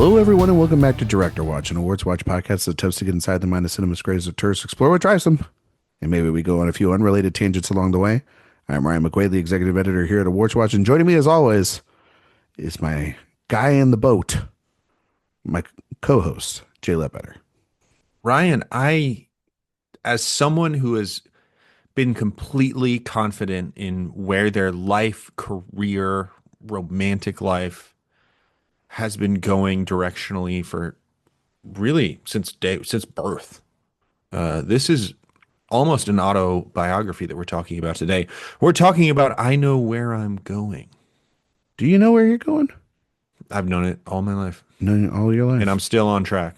Hello, everyone, and welcome back to Director Watch, an Awards Watch podcast that attempts to get inside the mind of cinema's greatest auteurs, explore what drives them, and maybe we go on a few unrelated tangents along the way. I'm Ryan McQuade, the executive editor here at Awards Watch, and joining me, as always, is my guy in the boat, my co-host, Jay Ledbetter. Ryan, as someone who has been completely confident in where their life, career, romantic life has been going directionally for really since birth. This is almost an autobiography that we're talking about today. We're talking about I Know Where I'm Going. Do you know where you're going? I've known it all my life. No, all your life. And I'm still on track.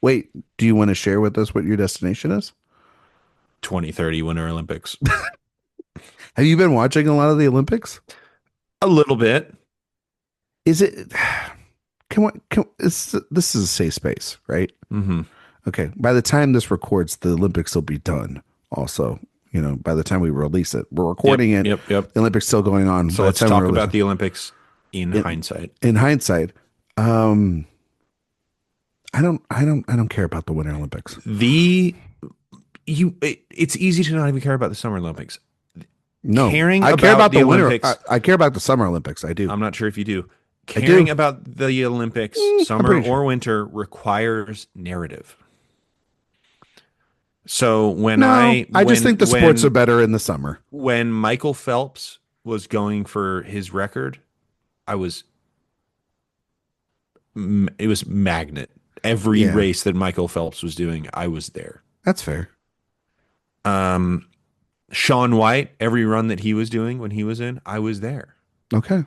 Wait, do you want to share with us what your destination is? 2030 Winter Olympics. Have you been watching a lot of the Olympics? A little bit. Is it? This is a safe space, right? Mm-hmm. Okay. By the time this records, the Olympics will be done. Also, by the time we release it, we're recording it. Yep. The Olympics still going on. So let's talk about the Olympics in hindsight. In hindsight, I don't care about the Winter Olympics. It's easy to not even care about the Summer Olympics. No, I care about the Winter Olympics. I care about the Summer Olympics. I do. I'm not sure if you do. Caring about the Olympics, summer or winter, requires narrative. So I just think the sports are better in the summer. When Michael Phelps was going for his record, it was magnet. Every race that Michael Phelps was doing, I was there. That's fair. Shaun White, every run that he was doing when he was in, I was there. Okay.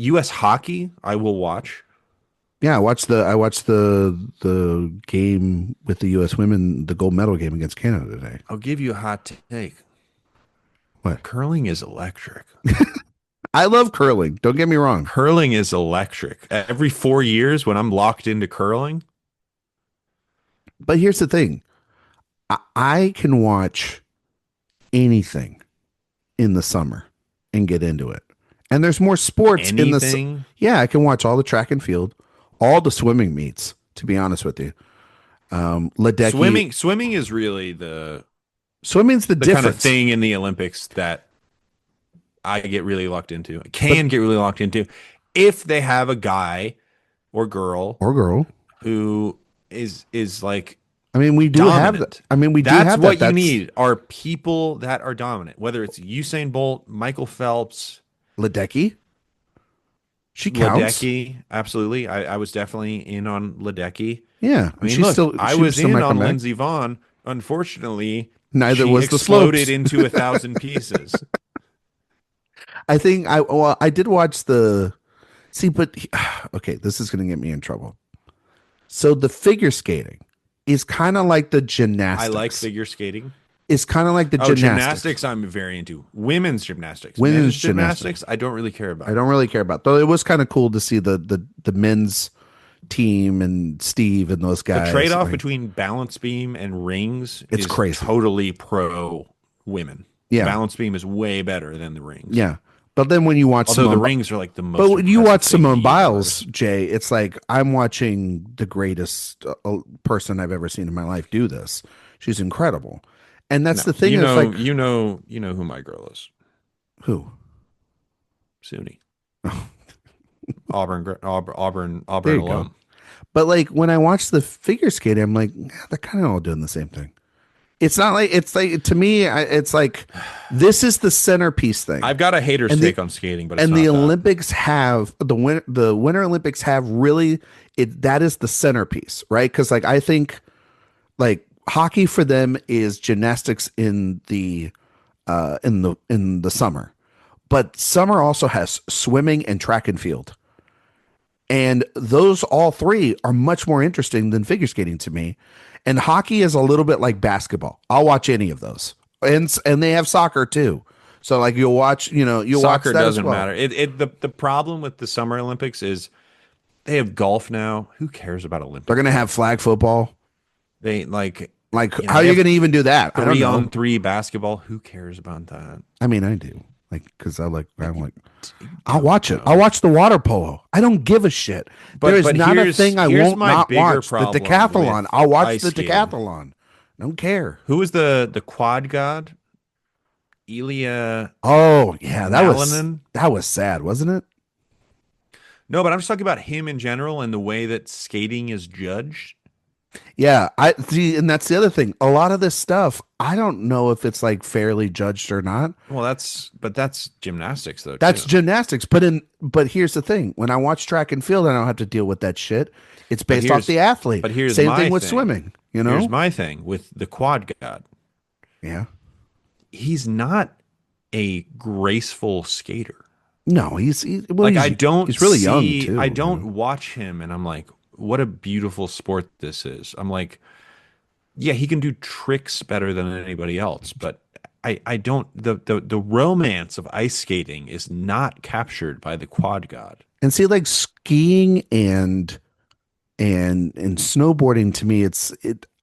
U.S. hockey, I will watch. Yeah, I watched the game with the U.S. women, the gold medal game against Canada today. I'll give you a hot take. What? Curling is electric. I love curling. Don't get me wrong. Curling is electric. Every 4 years when I'm locked into curling. But here's the thing. I can watch anything in the summer and get into it. And there's more sports in the. Yeah, I can watch all the track and field, all the swimming meets, to be honest with you. Ledbetter. Swimming is really the difference. Kind of thing in the Olympics that I get really locked into. Get really locked into if they have a guy or girl who is like. I mean, we do dominant. have that. I mean, we do have that. That's what you need are people that are dominant, whether it's Usain Bolt, Michael Phelps, Ledbetter. She counts. Ledbetter, absolutely. I was definitely in on Ledbetter. Yeah. I mean, I was in on Lindsey Vonn. Unfortunately, neither was the exploded into 1,000 pieces. I think I did watch the but okay, this is going to get me in trouble. So the figure skating is kind of like the gymnastics. I like figure skating. It's kind of like the gymnastics. I'm very into women's gymnastics. Men's gymnastics, I don't really care about. I don't really care about. Though it was kind of cool to see the men's team and Steve and those guys. The trade-off between balance beam and rings is crazy. Totally pro women. Yeah, balance beam is way better than the rings. Yeah. But then when you watch the rings are like the most. But when you watch Simone Biles, Jay, it's like I'm watching the greatest person I've ever seen in my life do this. She's incredible, and that's the thing. You know who my girl is. Who? SUNY. Auburn alum. Go. But like when I watch the figure skating, I'm like, they're kind of all doing the same thing. It's not like to me. It's like this is the centerpiece thing. I've got a hater's take on skating, but the Olympics have the Winter Olympics have really that is the centerpiece, right? Because like I think like hockey for them is gymnastics in the summer, but summer also has swimming and track and field, and those all three are much more interesting than figure skating to me. And hockey is a little bit like basketball. I'll watch any of those, and they have soccer too. So like you'll watch, soccer doesn't matter. The problem with the Summer Olympics is they have golf now. Who cares about Olympics? They're gonna have flag football. They how are you gonna even do that? 3-on-3 basketball. Who cares about that? I mean, I do. Like, because I'm like, I I'll don't watch it. I'll know. watch the water polo. I don't give a shit. There is But not a thing I here's won't my not bigger watch. The problem decathlon. with I'll watch ice the skating. decathlon. Don't care. Who was the quad god? Ilya Oh yeah, Malinin? that was sad, wasn't it? No, but I'm just talking about him in general and the way that skating is judged. Yeah, I see, and that's the other thing. A lot of this stuff, I don't know if it's like fairly judged or not. Well, that's gymnastics though That's too. gymnastics, but here's the thing: when I watch track and field, I don't have to deal with that shit. It's But based off the athlete. here's Same thing my with thing. swimming. You Here's know? my thing with the quad god. Yeah. He's not a graceful skater. No, Like I don't he's really young see, too. I You know? don't watch him and I'm like, what a beautiful sport this is. I'm like, yeah, he can do tricks better than anybody else, but I don't the romance of ice skating is not captured by the quad god. And see, like skiing and snowboarding to me,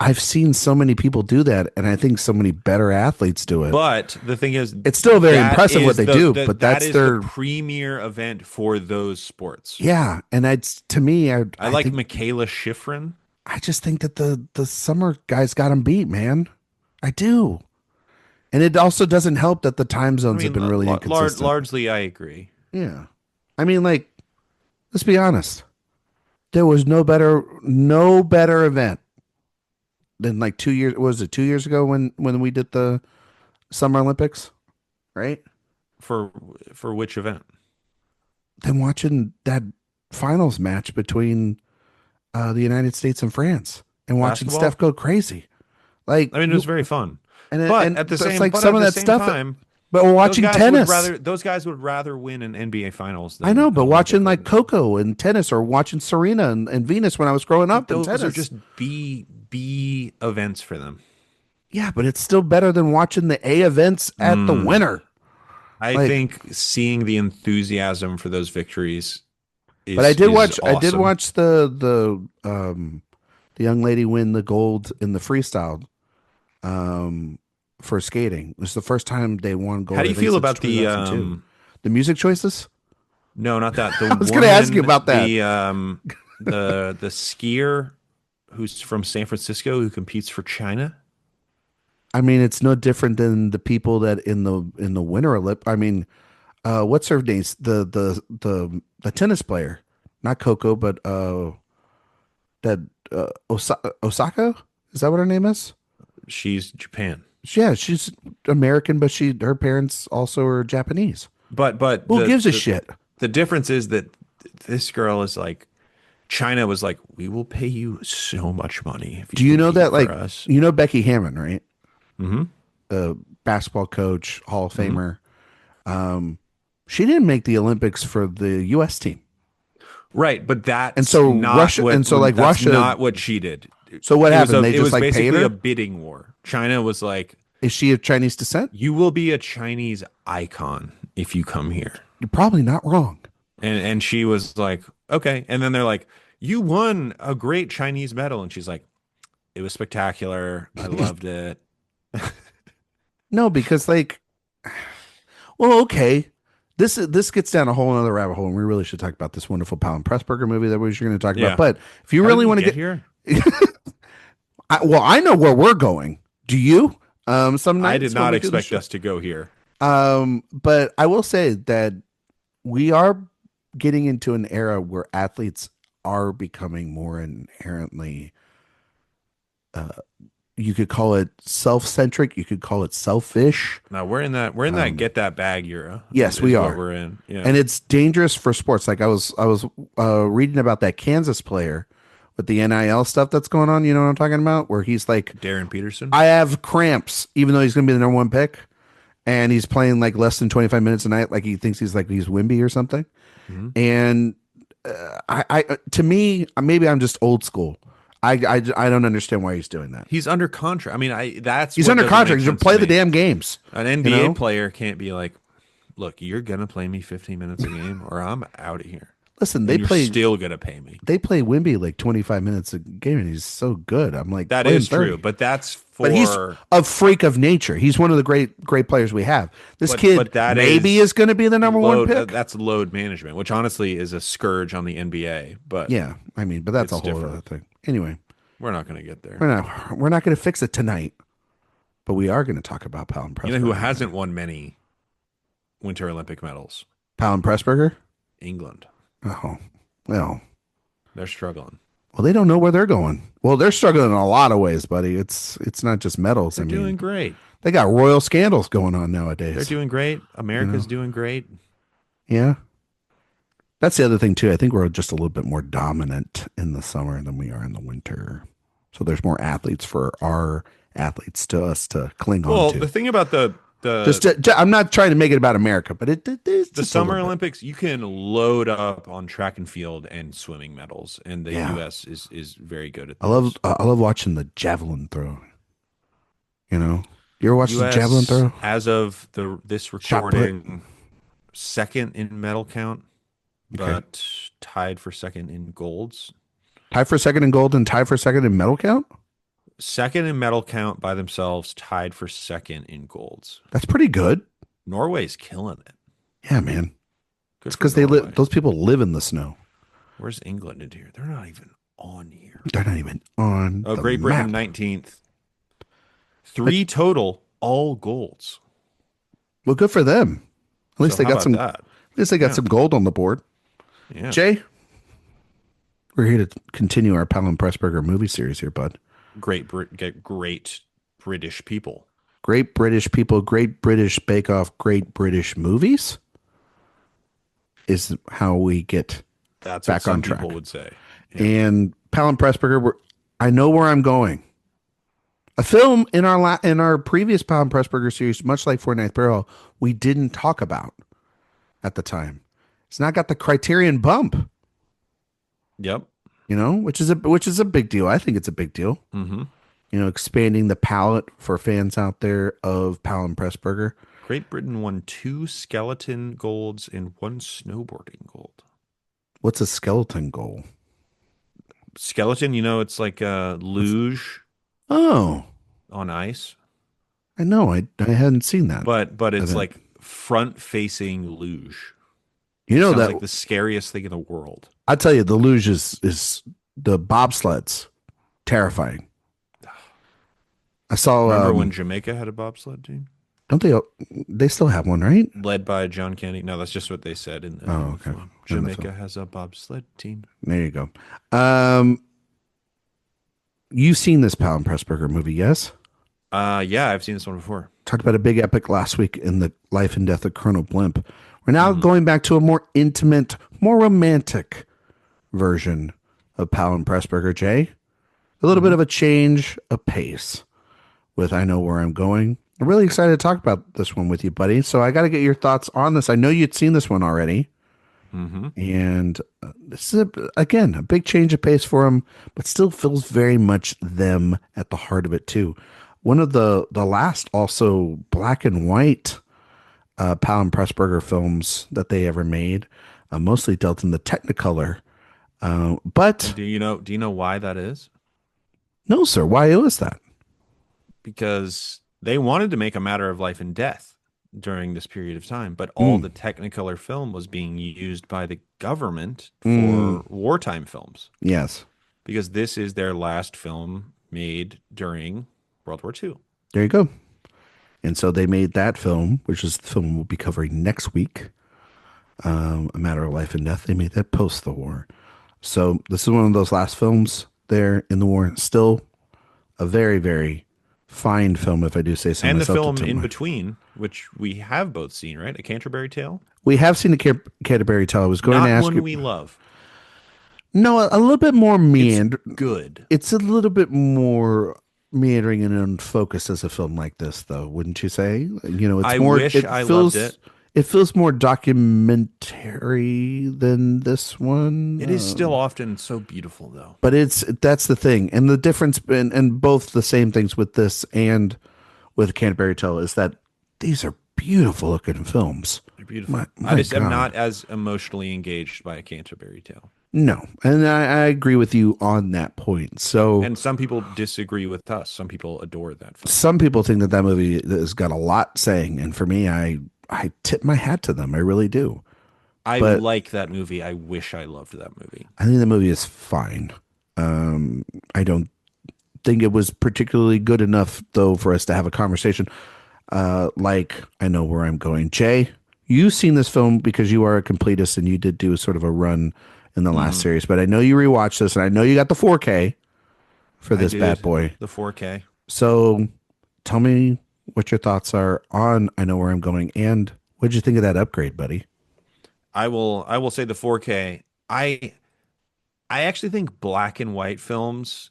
I've seen so many people do that, and I think so many better athletes do it. But the thing is, It's still very impressive what they do, but that that's is their the premier event for those sports. yeah. And it's to me, I like Michaela Schifrin. I just think that the summer guys got them beat, man. I do. And it also doesn't help that the time I zones have mean, been really inconsistent. largely, I agree. Yeah. I mean, like, let's be honest. There was no better event than like 2 years. Was it 2 years ago when we did the Summer Olympics, right? For which event? Than watching that finals match between the United States and France and watching Basketball? Steph go crazy. Like, I mean, it was very fun. and At the it's same, like but some at of the that same stuff. time, But we're watching tennis. those guys would rather win an NBA Finals I than know, an but Olympic watching like gold. Coco and tennis, or watching Serena and Venus when I was growing But up in those are tennis. just B events for them. Yeah, but it's still better than watching the A events at the winner. I Like, think seeing the enthusiasm for those victories but I did is watch. I did awesome. watch the young lady win the gold in the freestyle um, for skating. It was the first time they won gold. How do I you think feel since about the 2002. The music choices. no, not that. The I was going to ask you woman, about that. the skier who's from San Francisco who competes for China? I mean, it's no different than the people that in the Winter Olymp. I mean, what's her name? The tennis player, not Coco, but that Osaka. Is that what her name is? She's Japan. Yeah, she's American, but her parents also are Japanese. But Who gives a shit? the difference is that this girl is like China was like, we will pay you so much money if Do you you know compete that, like, for us. you know Becky Hammon, right? Hmm. Basketball coach, Hall of Hmm. Famer. She didn't make the Olympics for the U.S. team, Right, but and that's so not Russia, and so like that's Russia. not what she did. So what happened? They It just was like paid basically a her. bidding war. China was like, Is she of Chinese descent? you will be a Chinese icon if you come here. You're probably not wrong. And she was like, okay. And then they're like, you won a great Chinese medal. And she's like, it was spectacular. I loved it. No, because like, well, okay. This gets down a whole other rabbit hole, and we really should talk about this wonderful Powell and Pressburger movie that we were going to talk Yeah. about. But if you How really did we want to get get, here? well, I know where we're going. Do you? Some I nights did when not we do the expect show. us to go here. But I will say that we are getting into an era where athletes are becoming more inherently, you could call it self-centric, you could call it selfish. Now we're in that get that bag era. Yes, is we what are. we're in. Yeah. And it's dangerous for sports. Like I was reading about that Kansas player with the NIL stuff that's going on. You know what I'm talking about? Where he's like, Darren Peterson. I have cramps, even though he's going to be the number one pick, and he's playing like less than 25 minutes a night. Like he thinks he's Wimby or something. Mhm. And to me, maybe I'm just old school. I don't understand why he's doing that. He's under contract. I mean, that's He's what under doesn't make contract. He's going sense to play to the me. damn games. An NBA know? player can't be like, look, you're gonna play me 15 minutes a game, or I'm out of here. Listen, and you're still gonna pay me. they play Wimby like 25 minutes a game, and he's so good. I'm like, That play him is true, 30. but that's But he's for a freak of nature. He's one of the great players we have. This kid that maybe is going to be the number one pick. That's load management, which honestly is a scourge on the NBA. But Yeah, I mean, but that's a whole other thing. Anyway, we're not going to get there. We're not going to fix it tonight, but we are going to talk about Powell and Pressburger. You know who hasn't won many Winter Olympic medals? Powell and Pressburger? England. Oh, well, they're struggling. Well, they don't know where they're going. Well, they're struggling in a lot of ways, buddy. It's not just medals. They're doing great. They got royal scandals going on nowadays. They're doing great. America's doing great. Yeah. That's the other thing, too. I think we're just a little bit more dominant in the summer than we are in the winter. So there's more athletes for our athletes to us to cling on to. Well, the thing about I'm not trying to make it about America, but it is the Summer Olympics. You can load up on track and field and swimming medals, and the U.S. is very good at those. I love watching the javelin throw. You know, you ever watch the javelin throw? As of this recording, second in medal count, but tied for second in golds. Tied for second in gold and tied for second in medal count. Second in medal count by themselves, tied for second in golds. That's pretty good. Norway's killing it. Yeah, man. Good, it's because they live. Those people live in the snow. Where's England in here? They're not even on here. They're not even on. Oh, Great Britain 19th. 3 total, all golds. Well, good for them. At least they got some. That? At least they got some gold on the board. Yeah. Jay, we're here to continue our Powell and Pressburger movie series here, bud. Great British people. Great British people, Great British Bake Off, Great British Movies is how we get That's back what on some track. People would say. Yeah. And Powell and Pressburger, I know where I'm going. A film in our previous Powell and Pressburger series, much like 49th Barrel, we didn't talk about at the time. It's not got the Criterion bump. Yep. You know, which is a big deal. I think it's a big deal. Mm-hmm. You know, expanding the palette for fans out there of Powell and Pressburger. Great Britain won 2 skeleton golds and 1 snowboarding gold. What's a skeleton goal? Skeleton, it's like a luge. Oh, on ice. I know. I hadn't seen that. But it's like front-facing luge. You know that like the scariest thing in the world. I tell you, the luge is the bobsleds terrifying. I saw. Remember when Jamaica had a bobsled team? Don't they? They still have one, right? Led by John Kennedy. No, that's just what they said in the okay. film. Jamaica has a bobsled team. There you go. You've seen this Powell and Pressburger movie, yes? Yeah, I've seen this one before. Talked about a big epic last week in the life and death of Colonel Blimp. We're now going back to a more intimate, more romantic version of Powell and Pressburger, Jay. A little bit of a change of pace with I Know Where I'm Going. I'm really excited to talk about this one with you, buddy. So I got to get your thoughts on this. I know you'd seen this one already. Mm-hmm. And this is, again, a big change of pace for them, but still feels very much them at the heart of it, too. One of the last also black and white Powell and Pressburger films that they ever made, mostly dealt in the Technicolor. But do you know why that is? No, sir. Why is that? Because they wanted to make a matter of life and death during this period of time, but all the Technicolor film was being used by the government for wartime films. Yes. Because this is their last film made during World War II. There you go. And so they made that film, which is the film we'll be covering next week, A Matter of Life and Death. They made that post the war. So this is one of those last films there in the war. Still a very, very fine film, if I do say so and myself. And the film in between, which we have both seen, right? A Canterbury Tale? We have seen A Canterbury Tale. I was going to ask you. Not one we love. No, a little bit more good. It's a little bit more meandering and unfocused as a film like this, though, wouldn't you say? You know, it's I more. wish I loved it. It feels more documentary than this one. It is still often so beautiful, though. But that's the thing, and the difference, and both the same things with this and with Canterbury Tale is that these are beautiful looking films. They're beautiful. I My just am God. not as emotionally engaged by a Canterbury Tale. No. And I agree with you on that point. So And some people disagree with us. Some people adore that film. some people think that that movie has got a lot saying. And for me, I tip my hat to them. I really do. I But like that movie. I wish I loved that movie. I think the movie is fine. Um, I don't think it was particularly good enough, though, for us to have a conversation. Like, I know where I'm going. Jay, you've seen this film because you are a completist and you did do sort of a run in the last Hmm. series, but I know you rewatched this and I know you got the 4K for I this bad did boy. the 4K. So tell me what your thoughts are on I Know Where I'm Going and what'd you think of that upgrade, buddy? I will say the 4K. I actually think black and white films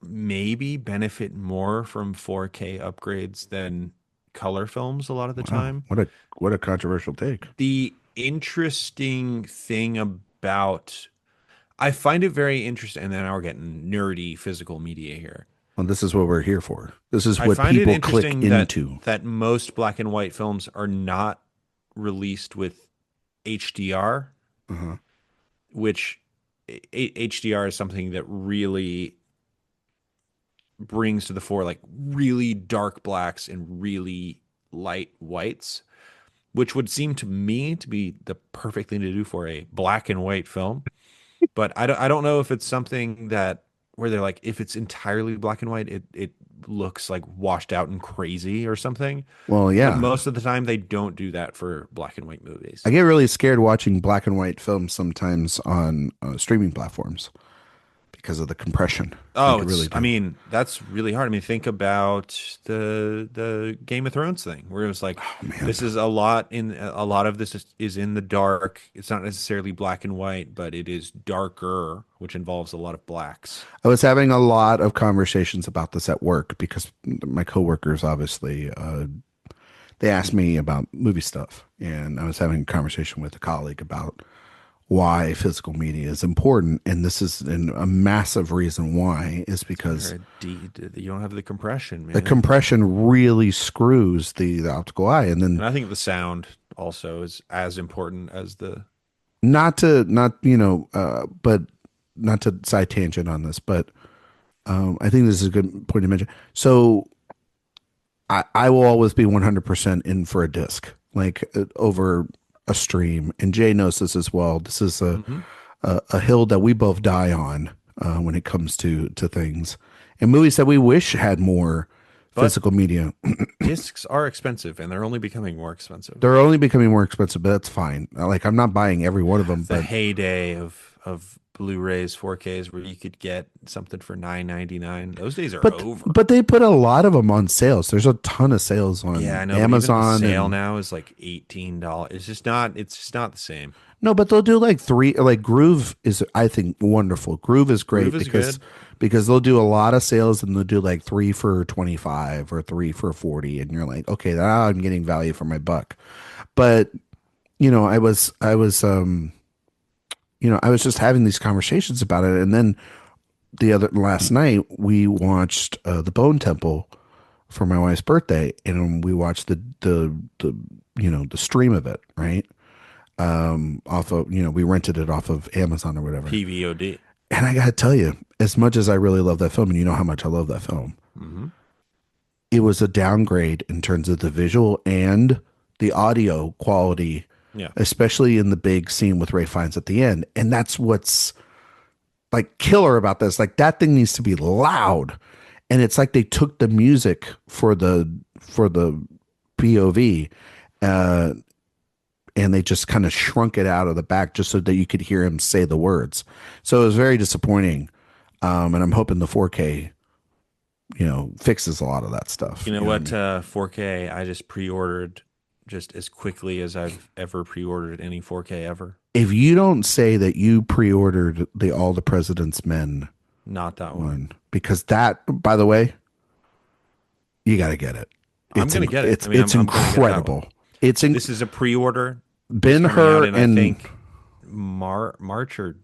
maybe benefit more from 4K upgrades than color films a lot of the Wow, time. what a controversial take. The interesting thing about I find it very interesting, and then now we're getting nerdy physical media here. Well, this is what we're here for. This is I what find it people click interesting that into. most black and white films are not released with HDR, Uh-huh. which HDR is something that really brings to the fore like really dark blacks and really light whites, which would seem to me to be the perfect thing to do for a black and white film. But I don't know if it's something that where they're like if it's entirely black and white, it looks like washed out and crazy or something. Well, But yeah. most of the time they don't do that for black and white I movies. get really scared watching black and white films sometimes on streaming platforms because of the compression. Like Oh, I really I do. mean, that's really hard. I mean, think about the Game of Thrones thing, where it was like, Oh man. this is a lot of this is in the dark. It's not necessarily black and white, but it is darker, which involves a lot of blacks. I was having a lot of conversations about this at work because my coworkers obviously they asked me about movie stuff and I was having a conversation with a colleague about why physical media is important and this is a massive reason why is because You don't have the compression, the man. compression really screws the optical eye and then And I think the sound also is as important as the. not but not to side tangent on this but I think this is a good point to mention so I will always be 100% in for a disc like over a stream and Jay knows this as well this is Mhm. a hill that we both die on when it comes to things and movies that we wish had more But physical media. discs are expensive, and they're only becoming more expensive. They're only becoming more expensive, but that's fine. Like I'm not buying every one of them, The but heyday of Blu-rays, 4Ks, where you could get something for 9.99. Those days are over. but they put a lot of them on sales. There's a ton of sales Yeah, on I know, but even the Amazon sale and now is like $18. It's just not the same. no, but they'll do like three. Like Groove is, I think, wonderful. Groove is Groove great is good. because they'll do a lot of sales and they'll do like three for 25 or three for 40, and you're like, okay, now I'm getting value for my buck. But I was just having these conversations about it, and then the other last night we watched the Bone Temple for my wife's birthday, and we watched the the stream of it, right? Off of we rented it off of Amazon or whatever. PVOD. And I gotta tell you, as much as I really love that film, and you know how much I love that film, Hmm. it was a downgrade in terms of the visual and the audio quality, Yeah. especially in the big scene with Ray Fiennes at the end. And that's what's like killer about this. Like that thing needs to be loud. And it's like they took the music for the POV, uh, and they just kind of shrunk it out of the back just so that you could hear him say the words. So it was very disappointing. And I'm hoping the 4K, fixes a lot of that stuff. You know You know what I what? mean? 4K. I just pre-ordered just as quickly as I've ever pre-ordered any 4K ever. If you don't say that you pre-ordered the All the President's Men Not that one. one, because that, by the way, you got to get it. I'm gonna get it. It's I mean, it's I'm gonna get that one. incredible. It's in, This is a pre-order. It's Ben coming out Hur in I and think March or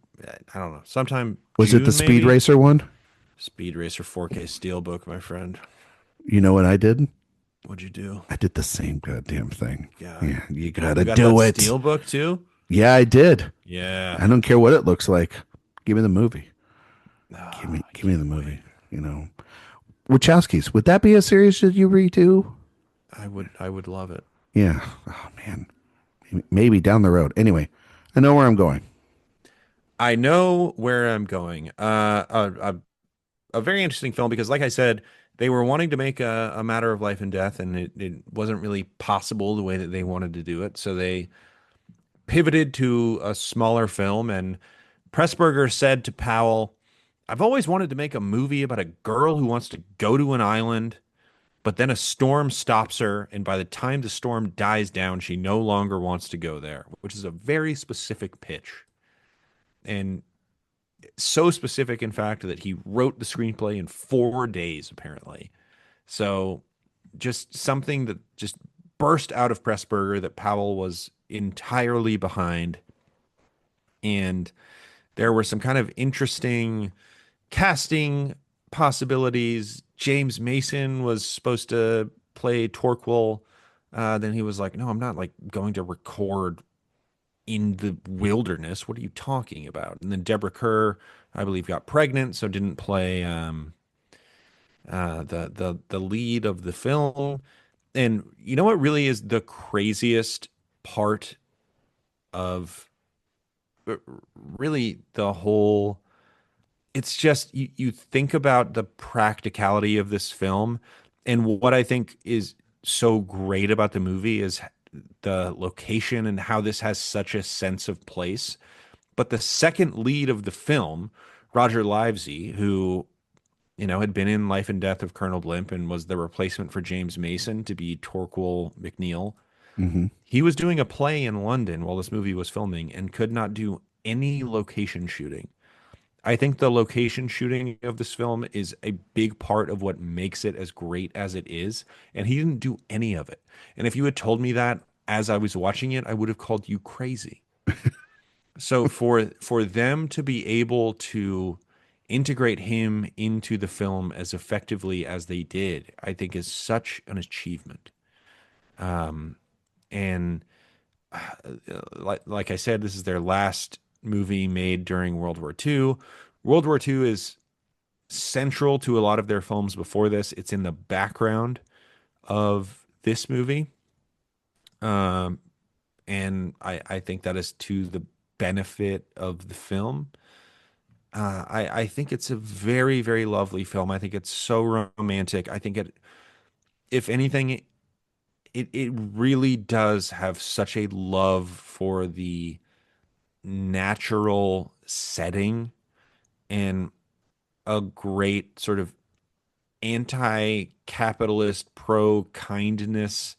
I don't know, sometime was it the June Speed maybe. Racer one? Speed Racer 4K Steelbook, my friend. You know what I did? What'd you do? I did the same goddamn thing. God. Yeah, you gotta You got that do it. steel book too? Yeah, I did. Yeah. I don't care what it looks like. Give me the movie. I Give me the can't wait. movie. You know, Wachowskis. Would that be a series that you redo? I would love it. Yeah. Oh man, maybe down the road. Anyway, I know where I'm going. I know where I'm going. A very interesting film because, like I said, they were wanting to make a matter of life and death, and it wasn't really possible the way that they wanted to do it. So they pivoted to a smaller film. And Pressburger said to Powell, I've always wanted to make a movie about a girl who wants to go to an island, but then a storm stops her. And by the time the storm dies down, she no longer wants to go there, which is a very specific pitch. And so specific, in fact, that he wrote the screenplay in 4 days, apparently. So just something that just burst out of Pressburger that Powell was entirely behind. And there were some kind of interesting casting possibilities. James Mason was supposed to play Torquil. Then he was like, "No, I'm not like going to record in the wilderness. What are you talking about?" And then Deborah Kerr, I believe, got pregnant, so didn't play the lead of the film. And you know what really is the craziest part of really the whole? It's just you think about the practicality of this film, and what I think is so great about the movie is the location and how this has such a sense of place. But the second lead of the film, Roger Livesey, who had been in Life and Death of Colonel Blimp and was the replacement for James Mason to be Torquil McNeil, Hmm. he was doing a play in London while this movie was filming and could not do any location shooting. I think the location shooting of this film is a big part of what makes it as great as it is. And he didn't do any of it. And if you had told me that as I was watching it, I would have called you crazy. So for them to be able to integrate him into the film as effectively as they did, I think is such an achievement. And like I said, this is their last movie made during World War II. World War II is central to a lot of their films before this. It's in the background of this movie. Um, and I think that is to the benefit of the film. I think it's a very, very lovely film. I think it's so romantic. I think if anything, it really does have such a love for the natural setting and a great sort of anti-capitalist, pro-kindness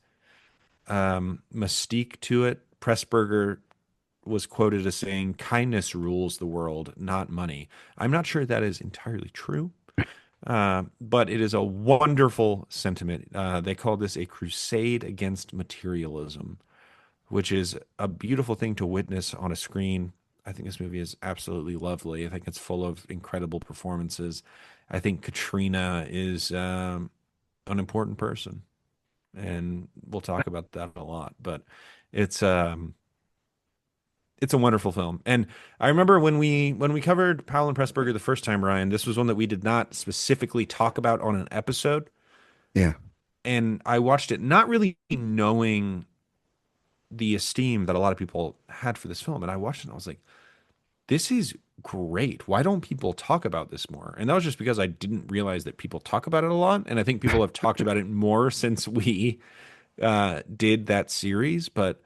mystique to it. Pressburger was quoted as saying, "Kindness rules the world, not money." I'm not sure that is entirely true, but it is a wonderful sentiment. They call this a crusade against materialism, which is a beautiful thing to witness on a screen. I think this movie is absolutely lovely. I think it's full of incredible performances. I think Katrina is an important person, and we'll talk about that a lot. But it's um, it's a wonderful film. And I remember when we covered Powell and Pressburger the first time, Ryan, this was one that we did not specifically talk about on an episode. Yeah. And I watched it not really knowing the esteem that a lot of people had for this film. And I watched it and I was like, this is great. Why don't people talk about this more? And that was just because I didn't realize that people talk about it a lot. And I think people have talked about it more since we did that series. But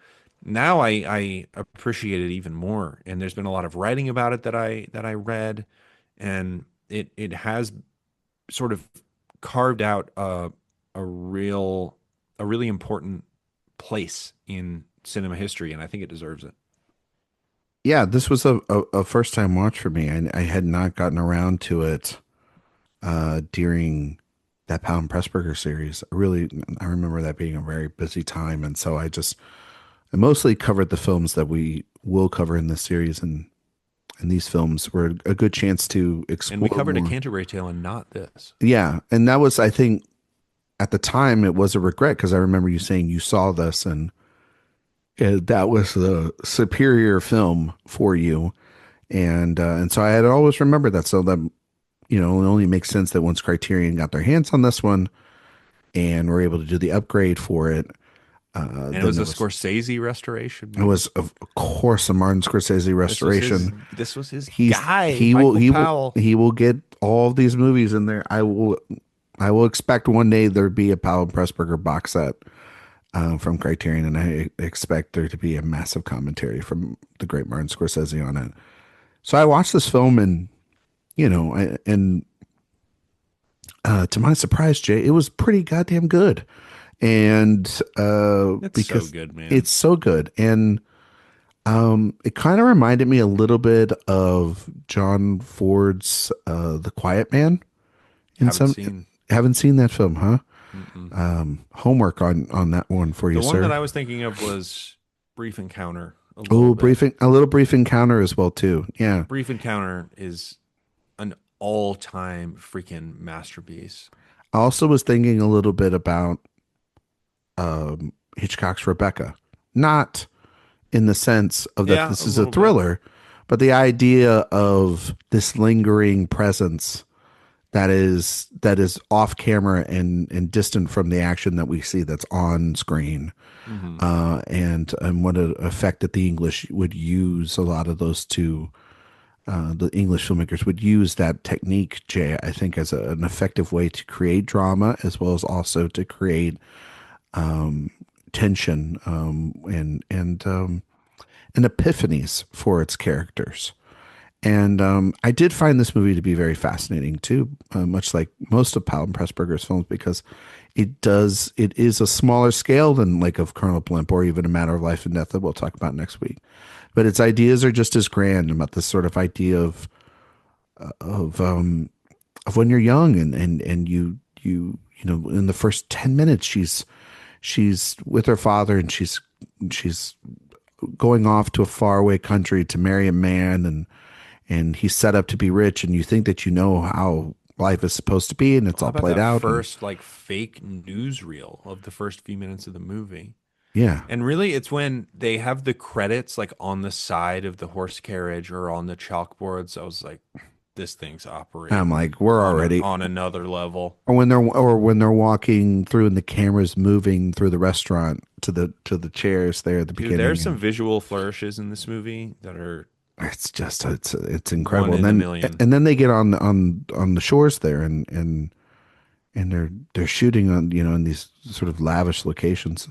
now I appreciate it even more. And there's been a lot of writing about it that I read, and it has sort of carved out a really important place in cinema history, and I think it deserves it. Yeah, this was a first time watch for me. I had not gotten around to it during that Pound Pressburger series. I remember that being a very busy time, and so I mostly covered the films that we will cover in this series, and these films were a good chance to And we explore covered A more. Canterbury Tale and not this. Yeah, and that was, I think, at the time it was a regret because I remember you saying you saw this and that was the superior film for you, and so I had always remembered that. So that it only makes sense that once Criterion got their hands on this one and were able to do the upgrade for it, And it then was a Scorsese restoration, it man. was of course a Martin Scorsese restoration. This was his He's guy, he will Michael he will Powell. he will get all of these movies in there. I will expect one day there be a Powell and Pressburger box set from Criterion, and I expect there to be a massive commentary from the great Martin Scorsese on it. So I watched this film, and to my surprise, Jay, it was pretty goddamn good, and It's so because good, man. it's so good, and it kind of reminded me a little bit of John Ford's The Quiet Man. In Haven't some, seen. haven't seen that film, huh? Mm-mm. Homework on that one for you, The one that sir. I was thinking of was Brief Encounter a little Oh, bit. a little brief encounter as well too. Yeah. Brief Encounter is an all-time freaking masterpiece. I also was thinking a little bit about Hitchcock's Rebecca, not in the sense of that Yeah, this a is a little bit. thriller, but the idea of this lingering presence that is off camera and distant from the action that we see that's on screen, Hmm. and what an effect that the English would use a lot of those two. The English filmmakers would use that technique, Jay, I think, as an effective way to create drama as well as also to create tension and epiphanies for its characters. And I did find this movie to be very fascinating too, much like most of Powell and Pressburger's films, because it is a smaller scale than like of Colonel Blimp or even A Matter of Life and Death that we'll talk about next week. But its ideas are just as grand about this sort of idea of um, of when you're young and in the first 10 minutes she's with her father and she's going off to a faraway country to marry a man and he's set up to be rich and you think that you know how life is supposed to be and it's How all about played that out and first like fake newsreel of the first few minutes of the movie? yeah. And really, it's when they have the credits like on the side of the horse carriage or on the chalkboards. I was like, this thing's I'm operating like we're on already on another level. or when they're walking through and the camera's moving through the restaurant to the chairs there at the Dude, beginning there's some and visual flourishes in this movie that are it's one incredible in a million. and then they get on the shores there and they're shooting on in these sort of lavish locations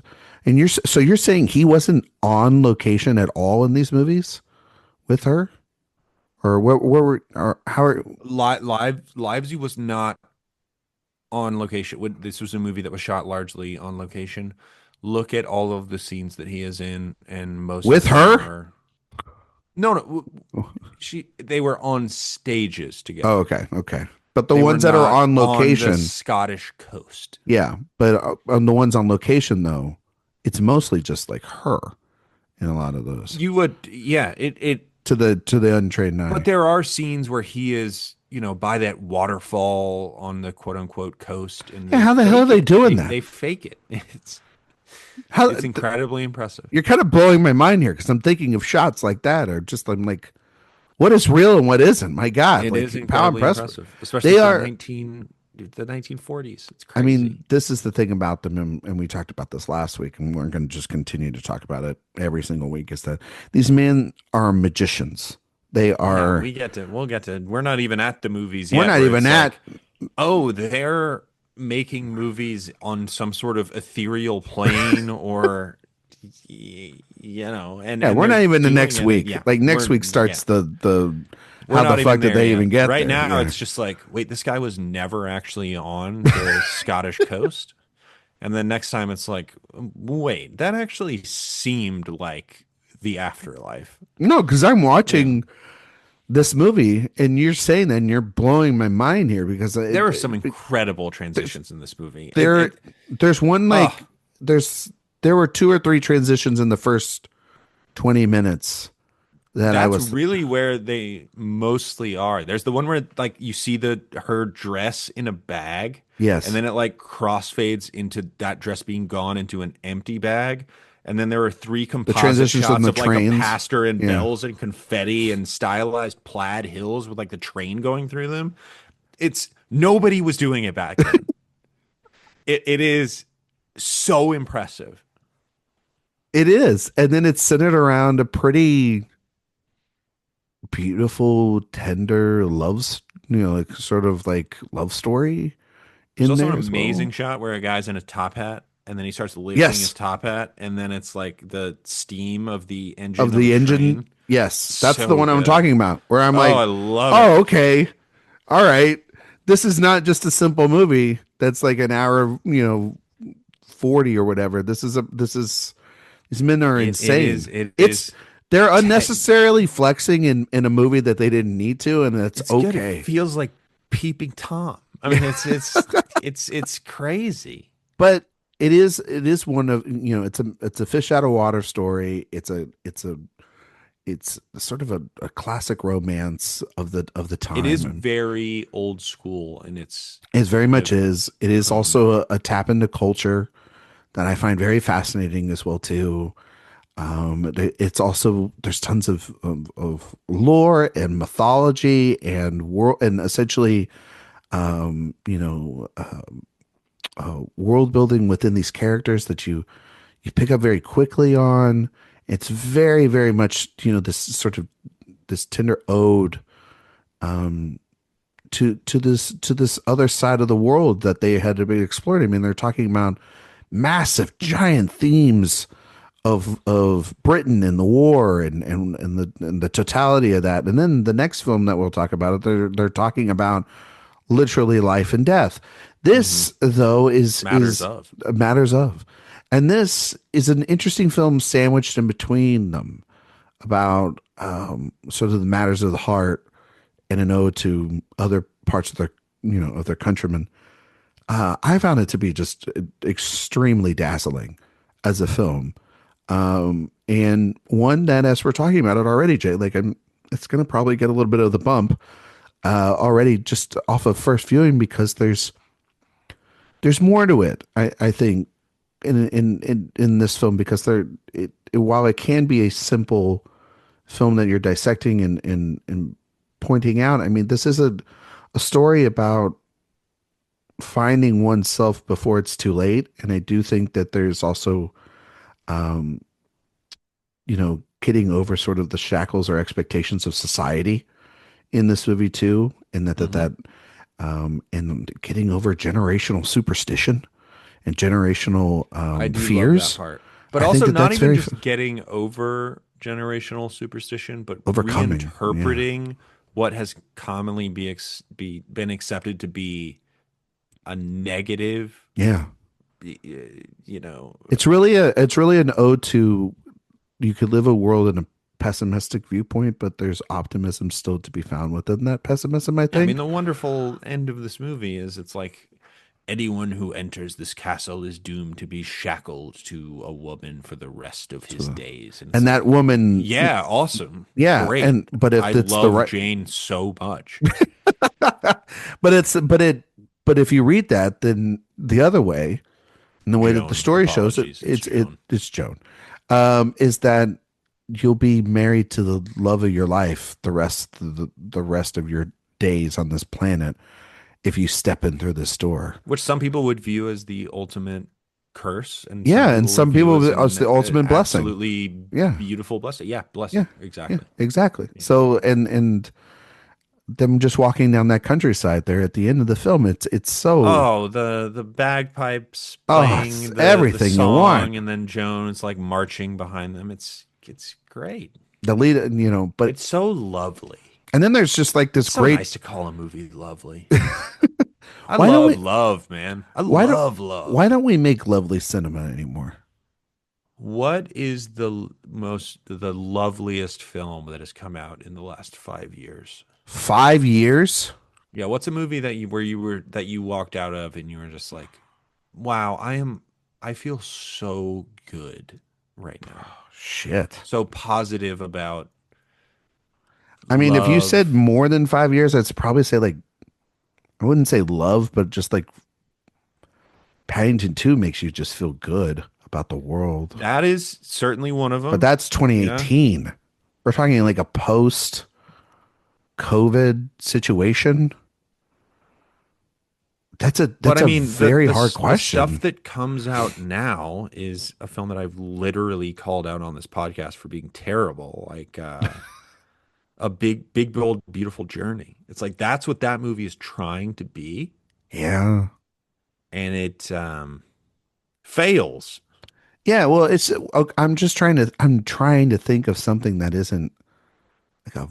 and you're saying he wasn't on location at all in these movies with her or where were or how are Livesy was not on location. This was a movie that was shot largely on location. Look at all of the scenes that he is in, and most of with them her. are no. They were on stages Oh, together. okay, but the They were ones that are not on on the location, Scottish coast. yeah, but on the ones on location though, it's mostly just like her in a lot of those You would, yeah, it, to the untrained but eye. there are scenes where he is, by that waterfall on the quote unquote coast, and Yeah, they how the hell are fake they it. doing They that? they fake it. How It's incredibly impressive. you're kind of blowing my mind here because I'm thinking of shots like that, or just I'm like, what is real and what isn't? My God, It is like Powell and incredibly Pressburger, impressive, especially they for are. 1940s. It's I crazy. mean, this is the thing about them, and we talked about this last week, and we're going to just continue to talk about it every single week. Is that these men are magicians? They Yeah, are. we'll get to, we're not even at the movies We're yet not where even it's at. like, oh, they're making movies on some sort of ethereal plane or, Yeah, and we're they're not even the doing next it. week. Yeah, Like next week yeah, starts the we're how the not fuck even did there they yet. even get Right there? now, Yeah. it's just like, wait, this guy was never actually on the Scottish coast. And then next time it's like, wait, that actually seemed like the afterlife. No, because I'm Yeah. watching this movie and you're saying that and you're blowing my mind here because There are some incredible transitions in this movie. there there's one Oh, like there were two or three transitions in the first 20 minutes that I That's was. really where they mostly are. There's the one where like you see the her dress in a bag, and Yes, then it like crossfades into that dress being gone into an empty bag. And then there are three the composite transitions in shots the of like a trains. pastor and Yeah, bells and confetti and stylized plaid hills with like the train going through them. It's nobody was doing it back then. It is so impressive. it is, and then it's centered around a pretty beautiful, tender like sort of like love story There's in also an there as well. amazing shot where a guy's in a top hat and then he starts lifting his Yes, top hat and then it's like the steam of the of engine of a the engine. train. Yes, that's the So one I'm good. talking about. Where I'm Oh, like, I love it. oh, okay, all right. This is not just a simple movie that's like an hour, 40 or whatever. These men are It is insane. it It's is they're te- unnecessarily flexing in a movie that they didn't need to, and it's it's good. It okay. feels like peeping Tom. I mean, it's crazy. But it is one of it's a fish out of water story. It's sort of a classic romance of the It is time, and very old school and it's it very the much is. It is um also a tap into culture that I find very fascinating as well too. It's also there's tons of lore and mythology and world and essentially um, you know uh, world building within these characters that you pick up very quickly on. It's very very much this sort of this tender ode um, to this other side of the world that they had to be explored. I mean, they're talking about massive giant themes of Britain and the war and the totality of that. And then the next film that we'll talk about, they're talking about literally life and death. mhm. This though Matters is of. matters of, and this is an interesting film sandwiched in between them about sort of the matters of the heart and an ode to other parts of their countrymen. I found it to be just extremely dazzling as a film. And one that, as we're talking about it already, Jay, like it's going to probably get a little bit of the bump already just off of first viewing because there's more to it. I think in this film because while it can be a simple film that you're dissecting and pointing out, I mean, this is a story about finding oneself before it's too late, and I do think that there's also um, getting over sort of the shackles or expectations of society in this movie too, and Mhm. and getting over generational superstition and generational I do love that fears. part. But I think also that not that's even very just getting over generational superstition, but overcoming. Yeah, reinterpreting what has commonly been accepted to be a negative, yeah. y- you know, It's really an ode to you could live a world in a pessimistic viewpoint, but there's optimism still to be found within that pessimism, I yeah, I mean think. the wonderful end of this movie is it's like anyone who enters this castle is doomed to be shackled to a woman for the rest of his So, days. And it's and that like, woman, yeah, awesome. yeah, Great. and but I if it's the love right, Jane so much. but if you read that, then the other way, and the way that the Joan, story shows it, apologies. It's Joan. it's Joan, is that you'll be married to the love of your life the rest of your days on this planet if you step in through this door. Which some people would view as the ultimate curse, and some Yeah, and people would some view people as it's an the ultimate blessing. absolutely Yeah, beautiful blessing. Yeah, yeah, blessing. yeah, Exactly. exactly. Yeah. So and them just walking down that countryside there at the end of the film, it's so Oh, the bagpipes it's playing the everything you want. song, and then Joan's like marching behind them. It's great. The lead, but It's so lovely. and then there's just like this It's so great. nice to call a movie lovely. I Why don't love we? love, man. I Why don't? love Why love. don't we make lovely cinema anymore? What is the loveliest film that has come out in the last 5 years? 5 years? Yeah, what's a movie that you walked out of and you were just like, wow, I feel so good right now. Shit. So positive about. I mean, if you said love. more than 5 years, I'd probably say like I wouldn't say love, but just like Paddington 2 makes you just feel good about the world. That is certainly one of But them. that's Yeah. 2018. We're talking like a post COVID situation. But That's I a mean, very hard the stuff question. that comes out now is a film that I've literally called out on this podcast for being terrible. Like a big, bold, beautiful journey. It's like that's what that movie is trying to be, Yeah. and it fails. Yeah, well, I'm trying to think of something that isn't like a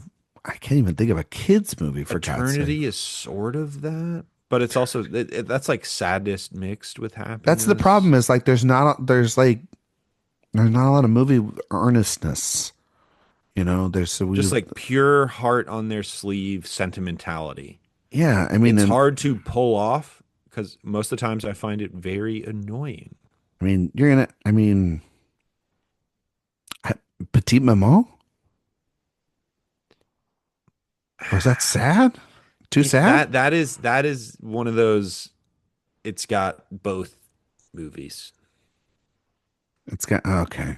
I can't even think of a kids movie for God's sake. Eternity is sort of that, but it's also that's like sadness mixed with That's the problem happiness. is like there's not a lot of movie earnestness. There's so Just we like pure heart on their sleeve sentimentality. yeah, I mean It's and hard to pull off because most of the times I find it very annoying. I mean you're gonna I mean Petite Maman? Or is that sad? Too sad? That is one of those. It's got both movies It's got okay.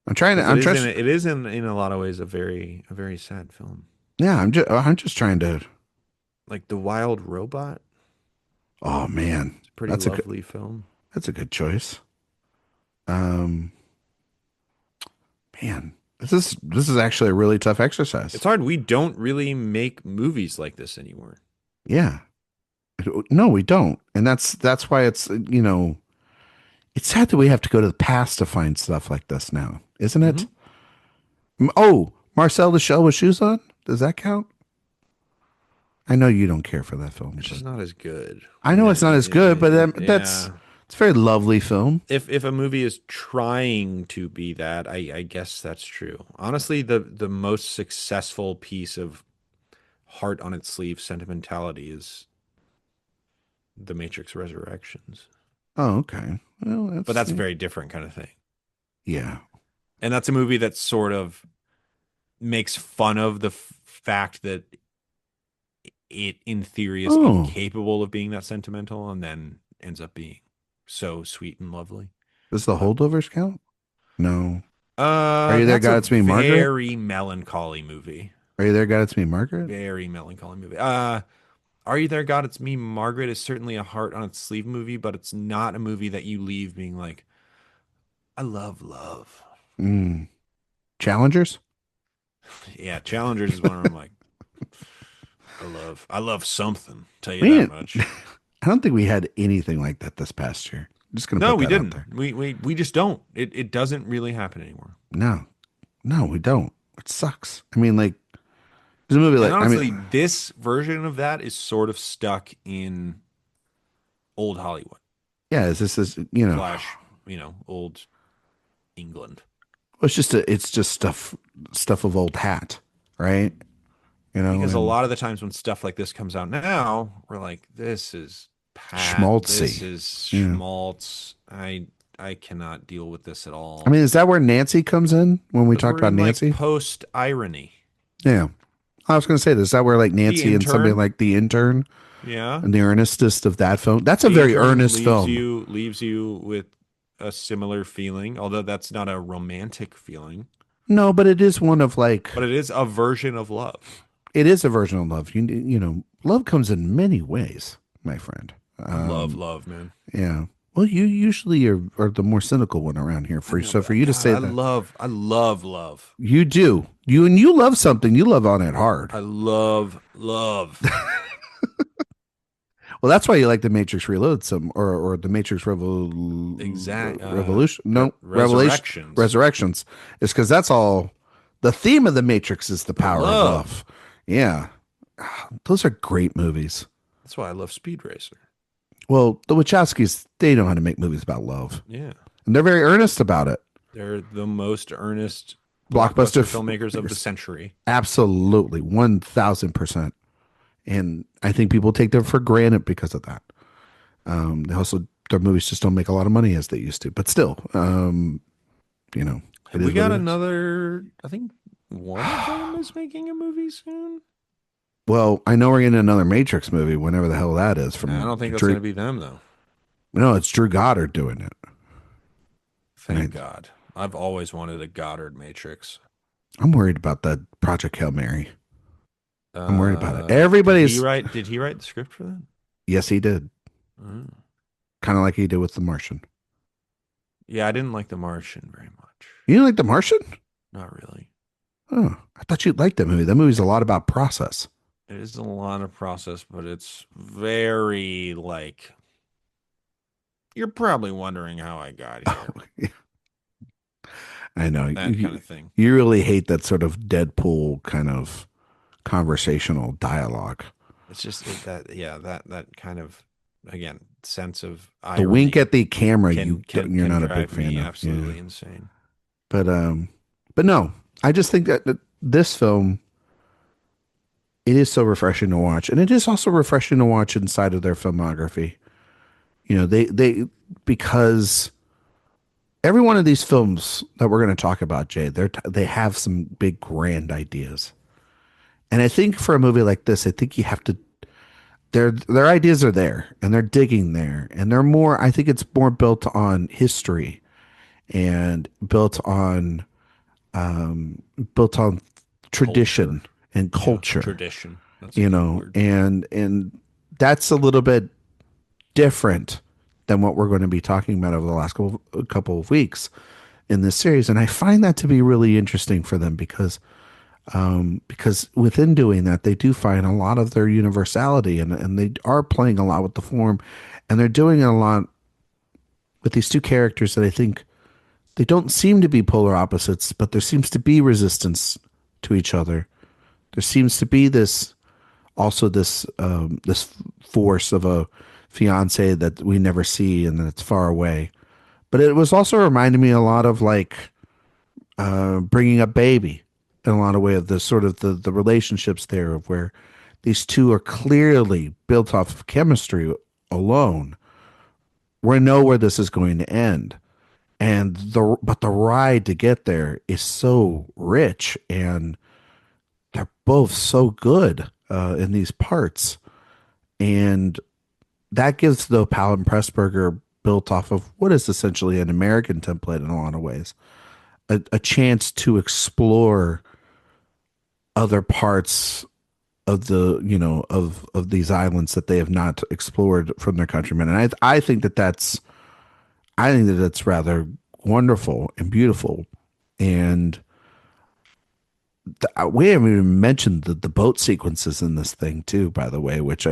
I'm trying to because I'm just it is in a lot of ways a very sad film. yeah, I'm just trying to Like The Wild Robot. oh man. It's a pretty That's a good lovely film. that's a good choice. Um Man, this is actually a really tough exercise. It's hard. We don't really make movies like this anymore. Yeah. No, we don't. And that's why it's sad that we have to go to the past to find stuff like this now, isn't it? Hmm. Oh, Marcel the Shell with Shoes On? Does that count? I know you don't care for that film, It's but just not as good. I know it's not as good, but that's Yeah. it's a very lovely film. If a movie is trying to be that, I guess that's true. Honestly, the most successful piece of heart on its sleeve sentimentality is The Matrix Resurrections. Oh, okay. Well, But that's that's a very different kind of thing. yeah. And that's a movie that sort of makes fun of the fact that it, in theory, is Oh, incapable of being that sentimental and then ends up being so sweet and lovely. does the But holdovers count? No. Are you there, that's a God? It's me, Margaret. very melancholy movie. Are you there, God? It's me, Margaret. Very melancholy movie. Are You There, God? It's Me, Margaret is certainly a heart on its sleeve movie, but it's not a movie that you leave being like, I love love. Mm. Challengers. Yeah, Challengers is one where I'm like, I love something. Tell you that Man, much. I don't think we had anything like that this past year. I'm just gonna No, put we that out didn't. there. We just don't. It doesn't really happen anymore. No, no, we don't. It sucks. I mean, like there's a movie And like I mean, honestly, this version of that is sort of stuck in old Hollywood yeah, is slash, old England. it's just stuff of old hat, right? Because a And lot of the times when stuff like this comes out now, we're like, this is pat, this schmaltzy. is Yeah. schmaltz. I cannot deal with this at I all. mean, is that where Nancy comes in when we Because talked we're about in like Nancy? post irony. Yeah. I was gonna say, is that where like The Nancy and something intern, like The Intern yeah. and the earnestest of that film? That's a The very intern earnest film. leaves you with a similar feeling, although that's not a romantic feeling, No, but it is one of like but it is a version of love. it is a version of love. Love comes in many ways, my friend. I love love, man. Yeah. Well, you usually are the more cynical one around here. I know, So but for you to God, say that I love love. you do, you love something, you love on it hard. I love love. Well, that's why you like the Matrix Reload or the Matrix Exact Revolution. No, Revelation resurrections. Resurrections is because that's all. The theme of the Matrix is the power of Love. love. Yeah, those are great movies. That's why I love Speed Racer. Well, the Wachowskis, they know how to make movies about love, Yeah. and they're very earnest about it. They're the most earnest Blockbuster blockbuster filmmakers of the century. absolutely 1,000%. And I think people take them for granted because of that. They also their movies just don't make a lot of money as they used to, but still, you know, it We is what got it is. another, I think one of them is making a movie soon. Well, I know we're getting another Matrix movie, whenever the hell that is. I From don't think that's going Drew. to be them though. No, it's Drew Goddard doing it. And Thank God. I've always wanted a Goddard Matrix. I'm worried about that Project Hail Mary. I'm worried about it. Did he Everybody's. write? Did he write the script for that? Yes, he did. Oh. Kind of like he did with The Martian. Yeah, I didn't like The Martian very much. You didn't like The Martian? Not really. Oh, I thought you'd like that movie. That movie's a lot about process. It is a lot of process, but it's very like you're probably wondering how I got here. I know. That kind of thing. You really hate that sort of Deadpool kind of conversational dialogue. It's just that kind of again sense of The wink irony at the camera, you're can not a big drive fan me of. absolutely Yeah. insane. But no, I just think that this film, it is so refreshing to watch, and it is also refreshing to watch inside of their filmography. You know, they because every one of these films that we're going to talk about, Jay, they have some big grand ideas, and I think for a movie like this, I think you have to. Their ideas are there, and they're digging there, and they're more. I think it's more built on history and built on Culture. tradition and Yeah, culture, tradition. That's a good word. and that's a little bit different than what we're going to be talking about over the last couple of weeks in this series. And I find that to be really interesting for them because within doing that, they do find a lot of their universality, and they are playing a lot with the form, and they're doing a lot with these two characters that I think they don't seem to be polar opposites, but there seems to be resistance to each other. There seems to be this force of a fiance that we never see and that's far away. But it was also reminding me a lot of like bringing up baby in a lot of way of the sort of the relationships there of where these two are clearly built off of chemistry alone. We know where this is going to end, and the ride to get there is so rich, and they're both so good in these parts, and that gives the Powell and Pressburger, built off of what is essentially an American template in a lot of ways, a chance to explore other parts of the of these islands that they have not explored from their countrymen, and I think that that's rather wonderful and beautiful. And we haven't even mentioned the boat sequences in this thing too, by the way, which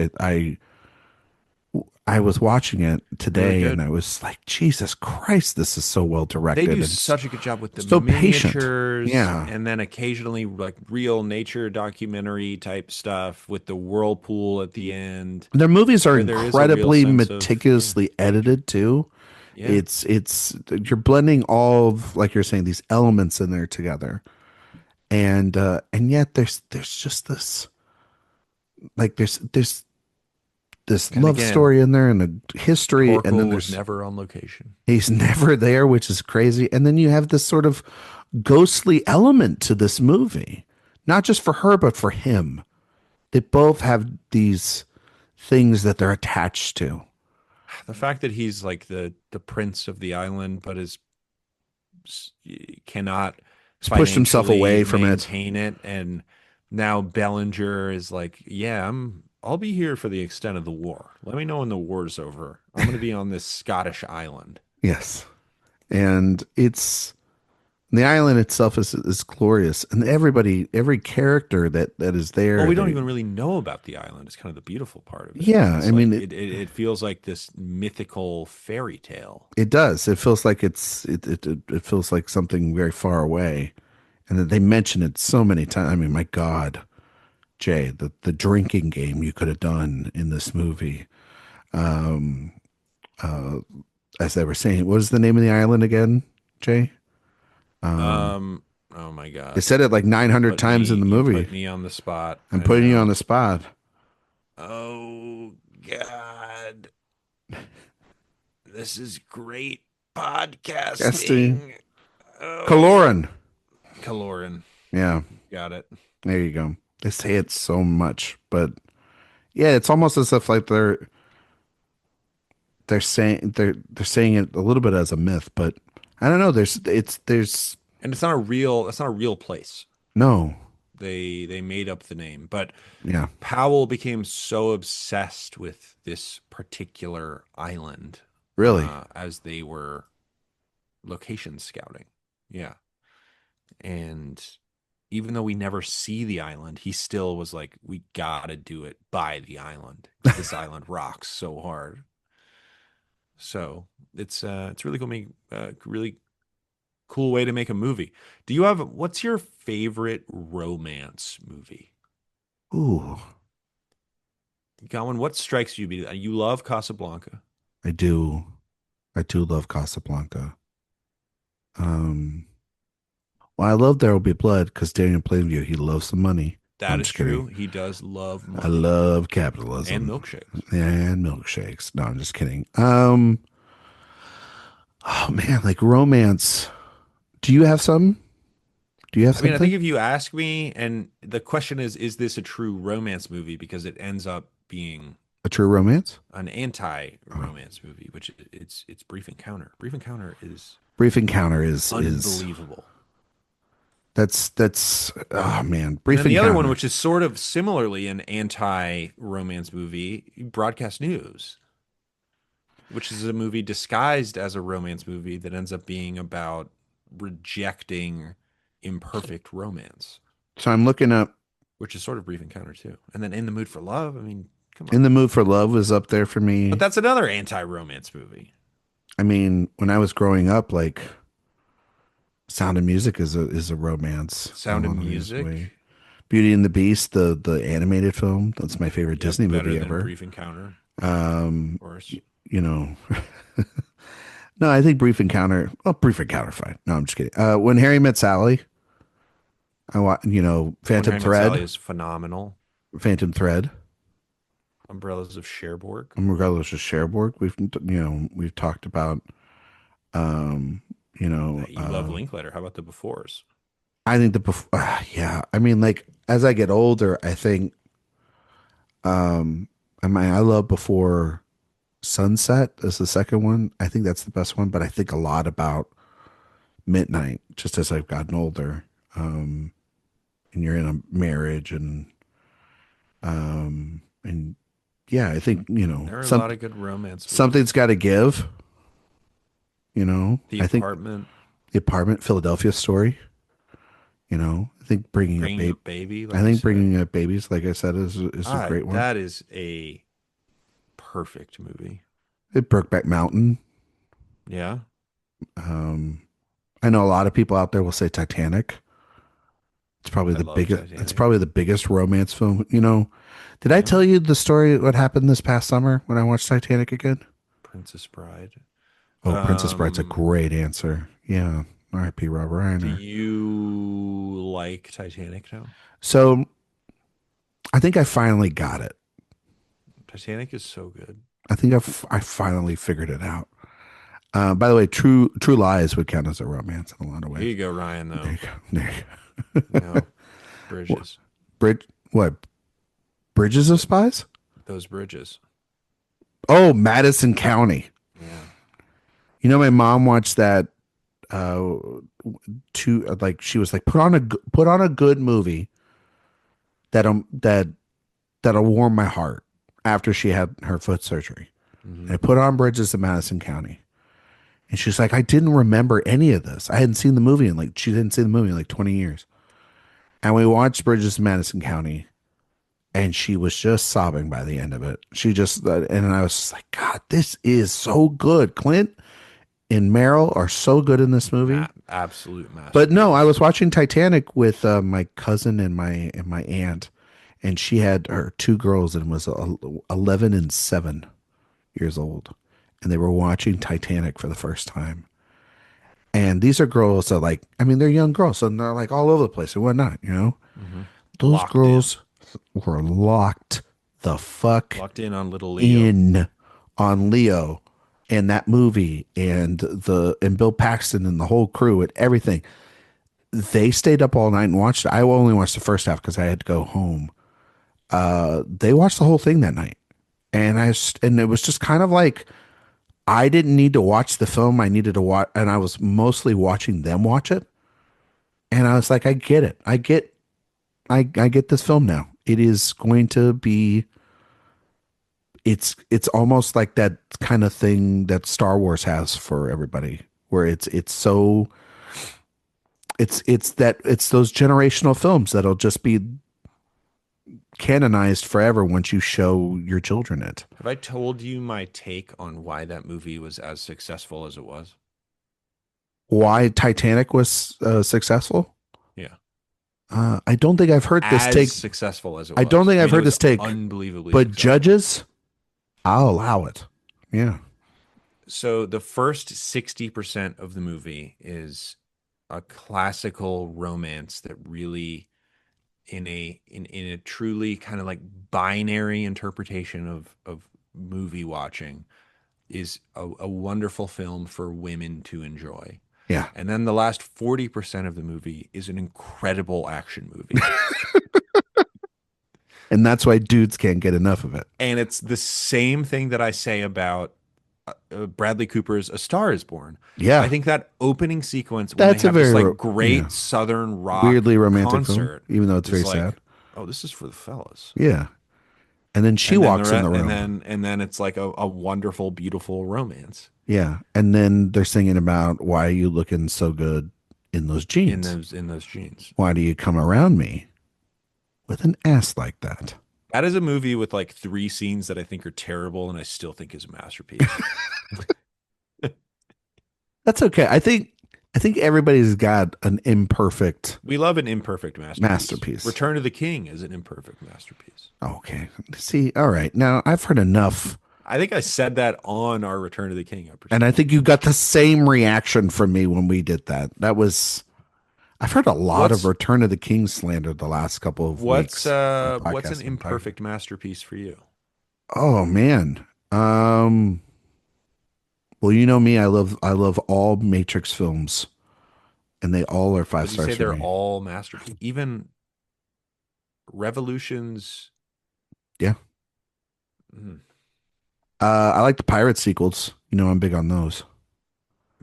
I was watching it Really today and good. I was like, Jesus Christ, this is so well They directed do and such a good job with the so patient. miniatures Yeah. and then occasionally like real nature documentary type stuff with the whirlpool at the end Their movies are where there is a real incredibly sense of meticulously edited too. yeah. It's you're blending all of, like you're saying, these elements in there together. And yet there's just this, like there's this And love again, story in there and a history, and then Torkel was there's never on location. he's never there, which is crazy. And then you have this sort of ghostly element to this movie, not just for her, but for him. They both have these things that they're attached to. The fact that he's like the prince of the island, but s- cannot He's pushed himself away financially from it. maintain it, and now Bellinger is like, yeah, I'll be here for the extent of the war. Let me know when the war's over. I'm going to be on this Scottish island. Yes. And the island itself is glorious. And every character that is Well, there, we don't they, even really know about the island. It's kind of the beautiful part of it. yeah, I It's like mean, it feels like this mythical fairy tale. it does. It feels like it feels like something very far away. And that they mention it so many times. I mean, my God, Jay, the drinking game you could have done in this movie. Um, uh, as they were saying, what is the name of the island again, Jay? Um, Oh my they God. said it like 900 times in the You movie. put me on the spot. I'm I putting you on know. the spot. Oh God. This is great podcasting. Casting Oh, Kaloran. Kaloran. Yeah. Got it. There you go. They say it so much, but yeah, it's almost as if like they're saying it a little bit as a myth, but I don't know. There's And it's not a real. That's not a real place. no, They made up the name, but yeah, Powell became so obsessed with this particular island really. as they were location scouting. Yeah. And even though we never see the island, he still was like, we gotta do it by the island. This island rocks so hard. So it's really really cool way to make a movie. Do you have what's your favorite romance movie? Ooh, Gowan, what strikes you? You love Casablanca. I do, I do love Casablanca. Um, well, I love There Will Be Blood because Daniel Plainview, he loves the money. No, That I'm is just true. kidding. He does love I money love and capitalism milkshakes. and milkshakes. No, I'm just kidding. Oh man, like romance. Do you have some? Do you have I mean, I think something? if you ask me, and the question is this a true romance movie? Because it ends up being A true romance? an Oh. anti-romance movie, which it's Brief Encounter. Brief Encounter is Brief Encounter is unbelievable. that's oh man, And Brief then the other one, Encounter. which is sort of similarly an anti-romance movie, Broadcast News, which is a movie disguised as a romance movie that ends up being about rejecting imperfect romance, So I'm looking up which is sort of Brief Encounter too. And then In the Mood for Love, I mean, come on. In the Mood for Love is up there for But me. that's another anti-romance movie. I mean, when I was growing up, like Sound of Music is a romance in a Sound of lot of ways. Music, Way Beauty and the Beast, the animated film. That's my favorite yep, Disney better movie than ever. Brief Encounter, Um, of course. you know, no, I think Brief Encounter. Well, Brief Encounter, fine. No, I'm just kidding. When Harry Met Sally, When Phantom Harry Met Sally Thread, is phenomenal. Phantom Thread. Umbrellas of Cherbourg. Regardless of Cherbourg, we've talked about. Um, you know, You love Linklater. How about the Befores? I think yeah. I mean, like as I get older, I think I love Before Sunset is the second one. I think that's the best one, but I think a lot about Midnight just as I've gotten older. Um, and you're in a marriage and yeah, I think, There are a lot of good romance something's movies. got to give, The I think Apartment, The Apartment, Philadelphia Story, I think Bringing Up Baby, I like you think said. Bringing Up Babies, like I said, is a great one. That is a perfect movie. It Brokeback Mountain. Yeah, Um, I know a lot of people out there will say Titanic. I love It's Titanic. probably the biggest romance film. Did I Yeah, tell you the story what happened this past summer when I watched Titanic again? Princess Bride. Oh, Princess Bride's a Um, great answer. Yeah. R.I.P. Robert do Reiner. you like Titanic now? So I think I finally got it. Titanic is so good. I think I finally figured it out. By the way, True Lies would count as a romance in a lot of Here ways. you go, Ryan, There though. you go. There You you go. know, bridges. What? Bridges of Spies? Those bridges. Oh, Madison County. Yeah. My mom watched that uh like she was like put on a good movie that'll warm my heart after she had her foot surgery. And Hmm. I put on Bridges of Madison County. And she's like, I didn't remember any of this. I hadn't seen the movie she didn't see the movie in like 20 years. And we watched Bridges of Madison County and she was just sobbing by the end of it. And I was just like, God, this is so good. Clint and Meryl are so good in this movie. Absolute But no, I masterpiece. was watching Titanic with my cousin and my aunt, and she had her two girls and was 11 and 7 years old, and they were watching Titanic for the first time. And these are girls that I mean, they're young girls, and they're like all over the place and whatnot. Hmm. Those Locked in. girls were locked the fuck Locked in on Little Leo. in on Leo and that movie and Bill Paxton and the whole crew and everything. they stayed up all night and watched it. I only watched the first half because I had to go home. They watched the whole thing that night, and and it was just kind of like I didn't need to watch the film. I needed to watch, and I was mostly watching them watch it. And I was like, I get it. I get this film now. It is going to be. It's almost like that kind of thing that Star Wars has for everybody, where it's so it's those generational films that'll just be canonized forever once you show your children it. Have I told you my take on why that movie was as successful as it was? Why Titanic was successful? Yeah. I don't think I've heard this As take. successful as it I was. don't think I I've mean, it heard was this take. unbelievably But successful. judges, I'll allow it. Yeah. So the first 60% of the movie is a classical romance that really in a truly kind of like binary interpretation of movie watching is a wonderful film for women to enjoy. Yeah. And then the last 40% of the movie is an incredible action movie. And that's why dudes can't get enough of it. And it's the same thing that I say about Bradley Cooper's A Star Is Born. Yeah. I think that opening sequence when That's they a have this very like great yeah, Southern rock weirdly romantic film, concert even though it's is very like, sad. oh, this is for the fellas. Yeah. And then she And then walks in the room. and then it's like a wonderful, beautiful romance Yeah. And then they're singing about why are you looking so good in those jeans? in those jeans. Why do you come around me with an ass like that? That is a movie with like 3 scenes that I think are terrible, and I still think is a masterpiece. That's okay. I think everybody's got an imperfect We love an imperfect masterpiece. Return of the King is an imperfect masterpiece. Okay. See, all right. Now I've heard enough. I think I said that on our Return of the King episode. And I think you got the same reaction from me when we did that. That was I've heard a lot of Return of the King slander the last couple of weeks. What's an imperfect masterpiece for you? Oh man. Well, you know me, I love all Matrix films. And they all are 5 Would you stars say for they're me. all masterpieces? Even Revolutions. Yeah. Mm, I like the Pirate sequels. You know, I'm big on those.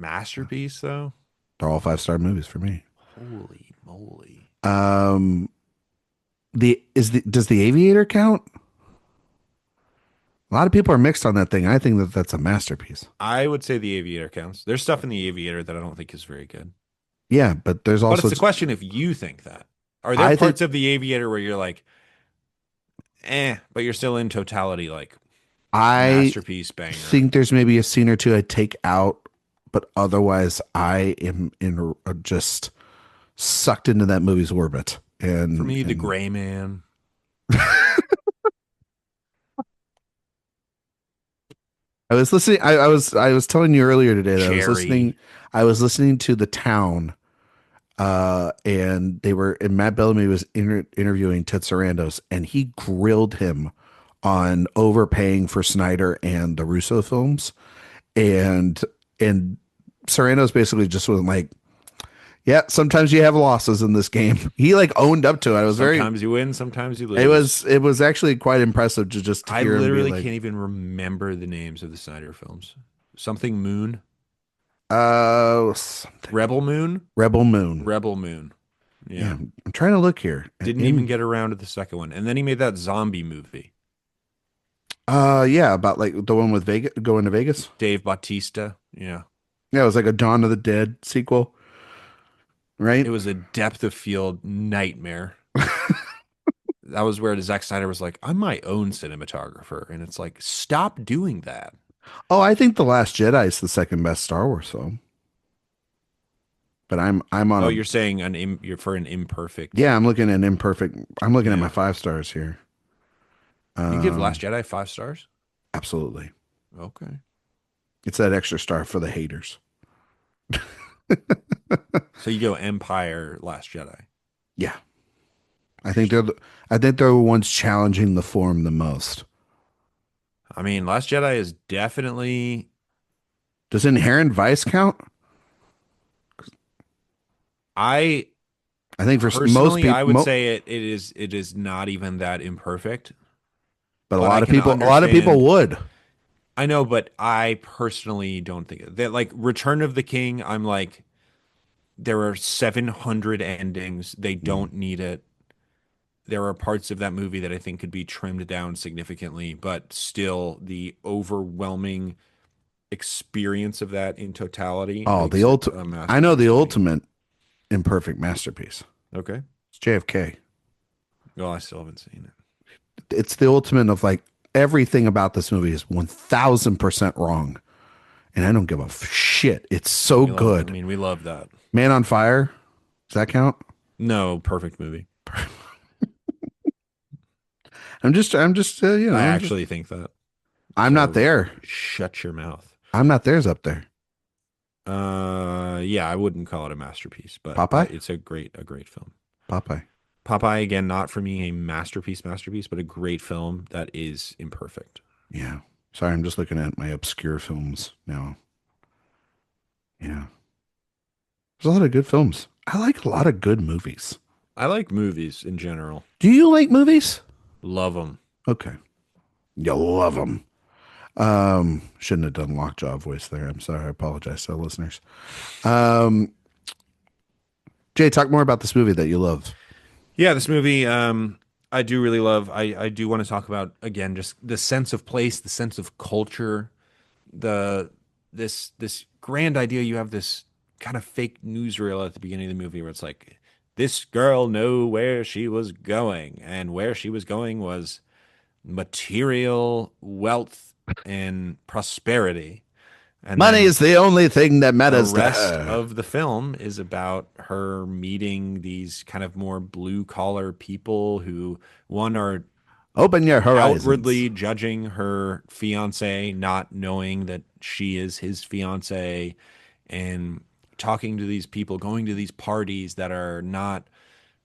masterpiece though? They're all 5-star movies for me. Holy moly. Does the Aviator count? A lot of people are mixed on that thing. I think that that's a masterpiece. I would say The Aviator counts. There's stuff in The Aviator that I don't think is very good. Yeah, but there's But also it's the question if you think that. Are there parts of The Aviator where you're like, but you're still in totality like masterpiece banger? I think there's maybe a scene or two I take out, but otherwise I am just sucked into that movie's orbit. And for me, The Gray Man. I was listening. I was telling you earlier today that Cherry. I was listening to The Town, and Matt Bellamy was interviewing Ted Sarandos, and he grilled him on overpaying for Snyder and the Russo films, and Sarandos basically just was like, yeah, sometimes you have losses in this game. He like owned up to it. Sometimes you win, sometimes you lose. It was actually quite impressive to just I hear him literally be like, can't even remember the names of the Snyder films. Something Moon. something. Rebel Moon. Rebel Moon. Rebel Moon. Yeah. I'm trying to look here. Didn't even get around to the second one, and then he made that zombie movie. Yeah, about like the one with Vegas going to Vegas. Dave Bautista. Yeah. Yeah, it was like a Dawn of the Dead sequel, right? It was a depth of field nightmare. That was where Zack Snyder was like, I'm my own cinematographer. And it's like, stop doing that. Oh, I think The Last Jedi is the second best Star Wars film. But I'm on. Oh, you're saying you're for an imperfect. Yeah, I'm looking at imperfect. I'm looking at my 5 stars here. You give Last Jedi 5 stars? Absolutely. Okay. It's that extra star for the haters. So you go Empire, Last Jedi. Yeah. I think they're the ones challenging the form the most. I mean, Last Jedi is definitely. Does Inherent Vice count? I I think for most Personally, I people, would say it is not even that imperfect, but but I can a lot of people understand. would. I know, but I personally don't think that, like, Return of the King, I'm like, there are 700 endings. They Mm. don't need it. There are parts of that movie that I think could be trimmed down significantly, but still the overwhelming experience of that in totality Oh, makes it a I know masterpiece the to me. ultimate imperfect masterpiece. Okay. It's JFK. Well, I still haven't seen it. It's the ultimate of like everything about this movie is 1000% wrong. And I don't give a shit. It's so good. We love that. Man on Fire. Does that count? No, perfect movie. I'm just, I actually think that. I'm not So there. shut your mouth. I'm not theirs up there. Yeah, I wouldn't call it a masterpiece, but Popeye? it's a great film. Popeye. Popeye, again, not for me a masterpiece, but a great film that is imperfect. Yeah. Sorry, I'm just looking at my obscure films now. Yeah. There's a lot of good films. I like a lot of good movies. I like movies in general. Do you like movies? Love them. Okay. You love them. Shouldn't have done lockjaw voice there. I'm sorry. I apologize to listeners. Um, Jay, talk more about this movie that you love. Yeah, this movie, I do really love. I do want to talk about, again, just the sense of place, the sense of culture, the this grand idea. You have this kind of fake newsreel at the beginning of the movie where it's like, this girl knew where she was going, and where she was going was material wealth and prosperity. And Money then is the only thing that the matters to rest her. of the film is about her meeting these kind of more blue collar people who, one, are Open your horizons. outwardly judging her fiance, not knowing that she is his fiance, and talking to these people, going to these parties that are not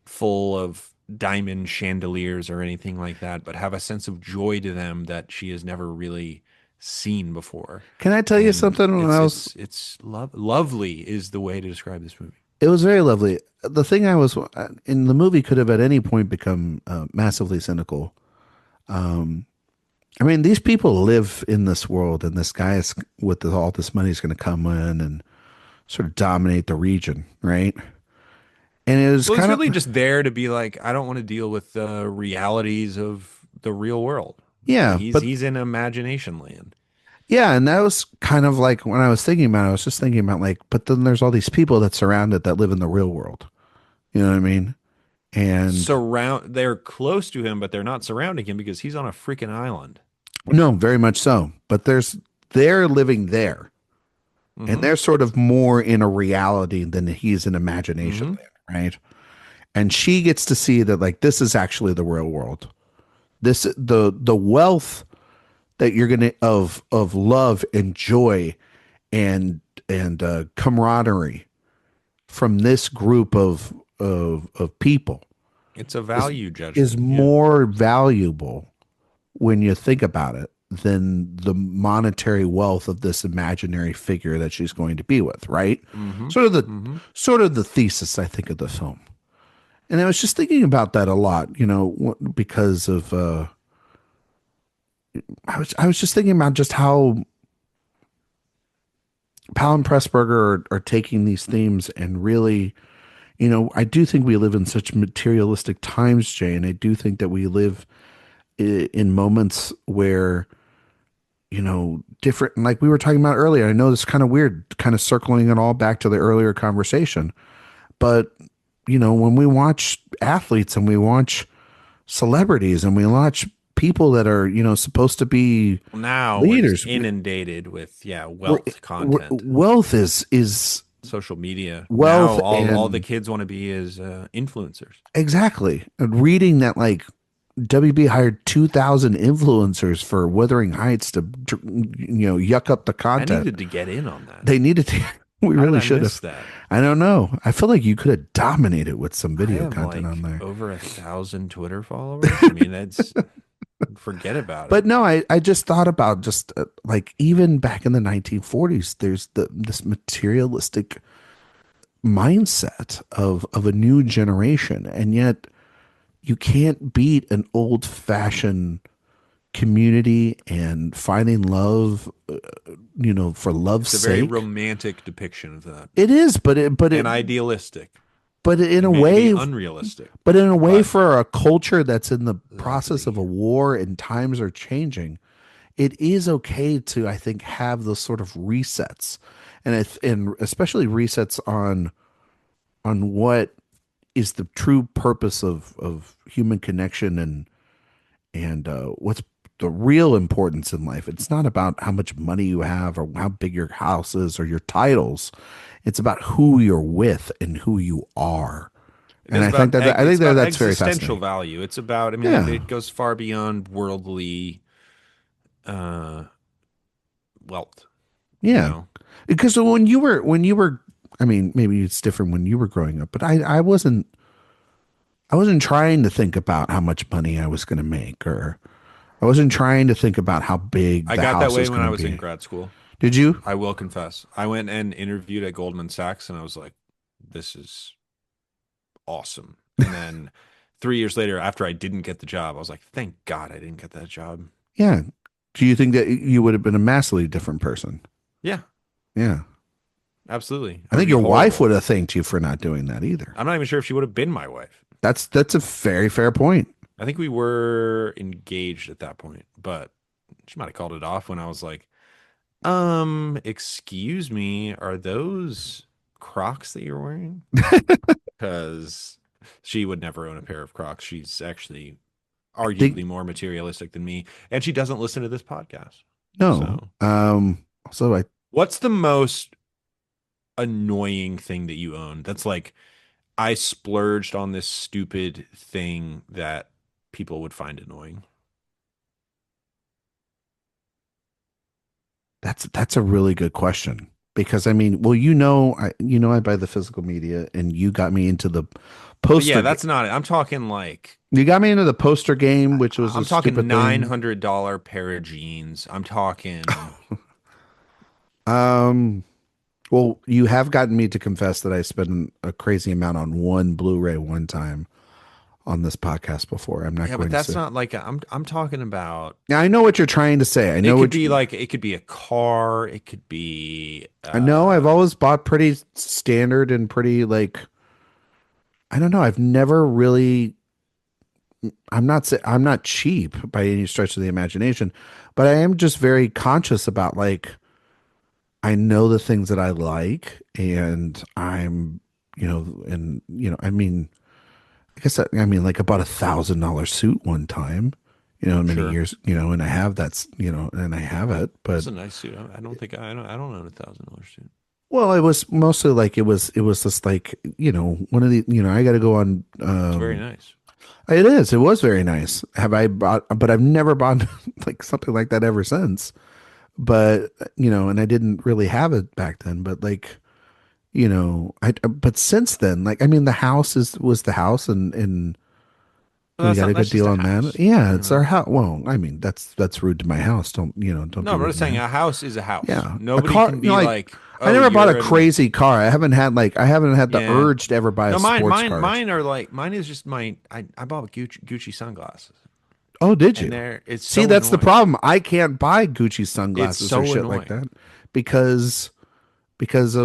full of diamond chandeliers or anything like that, but have a sense of joy to them that she has never really seen before. Can I tell you And something? When lovely is the way to describe this movie. it was very lovely. The thing I was in the movie could have at any point become massively cynical. I mean, these people live in this world, and this guy is with all this money is going to come in and sort of dominate the region, right? And it was Well, he's kind of really just there to be like, I don't want to deal with the realities of the real world. yeah, but He's in imagination land. yeah, and that was kind of like when I was thinking about it, I was just thinking about like, but then there's all these people that surround it that live in the real world. You know what I mean? And They're close to him, but they're not surrounding him because he's on a freaking island. no, very much so. But they're living there, and Hmm. they're sort of more in a reality than he's in imagination Hmm. there, right? And she gets to see that like this is actually the real world. This the wealth that you're gonna of love and joy and camaraderie from this group of people It's a is value is judgment. Yeah. more valuable when you think about it than the monetary wealth of this imaginary figure that she's going to be with, right? Hmm. Sort of the Hmm. sort of the thesis I think of the film. And I was just thinking about that a lot, because of I was just thinking about just how Powell and Pressburger are taking these themes and really, I do think we live in such materialistic times, Jay, and I do think that we live in moments where, different, like we were talking about earlier. I know this is kind of weird, kind of circling it all back to the earlier conversation, but when we watch athletes and we watch celebrities and we watch people that are, supposed to be Now we're just leaders, inundated with, yeah, wealth content, wealth is social media. wealth Now all the and kids want to be is influencers. exactly. And reading that like WB hired 2,000 influencers for Wuthering Heights to, yuck up the I content. needed to get in on that. They needed to. We How did really I should miss have. that? I don't know. I feel like you could have dominated with some I video have content on like there. over 1,000 Twitter followers. I mean, that's forget about But it. no, I just thought about just like even back in the 1940s, there's this materialistic mindset of a new generation, and yet you can't beat an old fashioned community and finding love, for love's It's a very sake. romantic depiction of that, It is, but it, but and it, idealistic, but in and a maybe way, unrealistic. But for a culture that's in the process of lovely. a war and times are changing, it is okay to, I think, have those sort of resets, and especially resets on what is the true purpose of human connection, and what's the real importance in life. It's not about how much money you have or how big your house is or your titles. It's about who you're with and who you are. It And is I think about that I it's think that about that's very existential fascinating. value. It's about, I mean, Yeah, it goes far beyond worldly uh wealth, you yeah. know. Because when you were, I mean, maybe it's different when you were growing up, but I wasn't trying to think about how much money I was going to make, or I wasn't trying to think about how big I the got that house way was when going I to was in be. grad school. Did you? I will confess. I went and interviewed at Goldman Sachs and I was like, this is awesome. And then 3 years later, after I didn't get the job, I was like, thank God I didn't get that job. Yeah. Do you think that you would have been a massively different person? Yeah, Yeah. absolutely. I I would think be your wife horrible. would have thanked you for not doing that either. I'm not even sure if she would have been my wife. That's a very fair point. I think we were engaged at that point, but she might have called it off when I was like, excuse me, are those Crocs that you're wearing? Because she would never own a pair of Crocs. She's actually I think arguably more materialistic than me, and she doesn't listen to this podcast. no. So, So I what's the most annoying thing that you own? That's like, I splurged on this stupid thing that people would find annoying. that's a really good question, because I mean, well, I buy the physical media, and you got me into the But yeah, poster. that's not it. I'm talking like You got me into the poster game, which was a I'm talking stupid thing. $900 pair of jeans. I'm talking Um, well, you have gotten me to confess that I spent a crazy amount on one Blu-ray one time on this podcast before. I'm not yeah, but going to that's say. not like I'm talking about Yeah, I know what you're trying to say. I it know could what be like it could be a car, it could be I know. I've always bought pretty standard and pretty like, I don't know. I've never really. I'm not cheap by any stretch of the imagination, but I am just very conscious about, like, I know the things that I like, and I mean, I guess I mean, like, I bought $1,000 suit one time, many sure. years, and I have and I have it, but It's a nice suit. I don't think I don't own $1,000 suit. well, it was mostly like it was just like, one of the, I got to go on. It's very nice. It was very nice. Have I bought, but I've never bought like something like that ever since. But, and I didn't really have it back then, but like, but since then, like, I mean, the house was the house, and Well, we got a that's good just deal a on that. house. Yeah, You it's our know? house. Well, I mean, that's rude to my house. Don't be No, but I'm rude just to my saying house. a house is a house. Yeah. A Nobody car, can be like, like, I "Oh, never bought a you're an crazy car. I haven't had the yeah." urge to ever buy a No, mine, sports mine, car. mine are like mine is just my. I bought Gucci sunglasses, Oh, did and you? they're it's See, so that's the annoying. problem. I can't buy Gucci It's sunglasses or so shit like annoying. that because because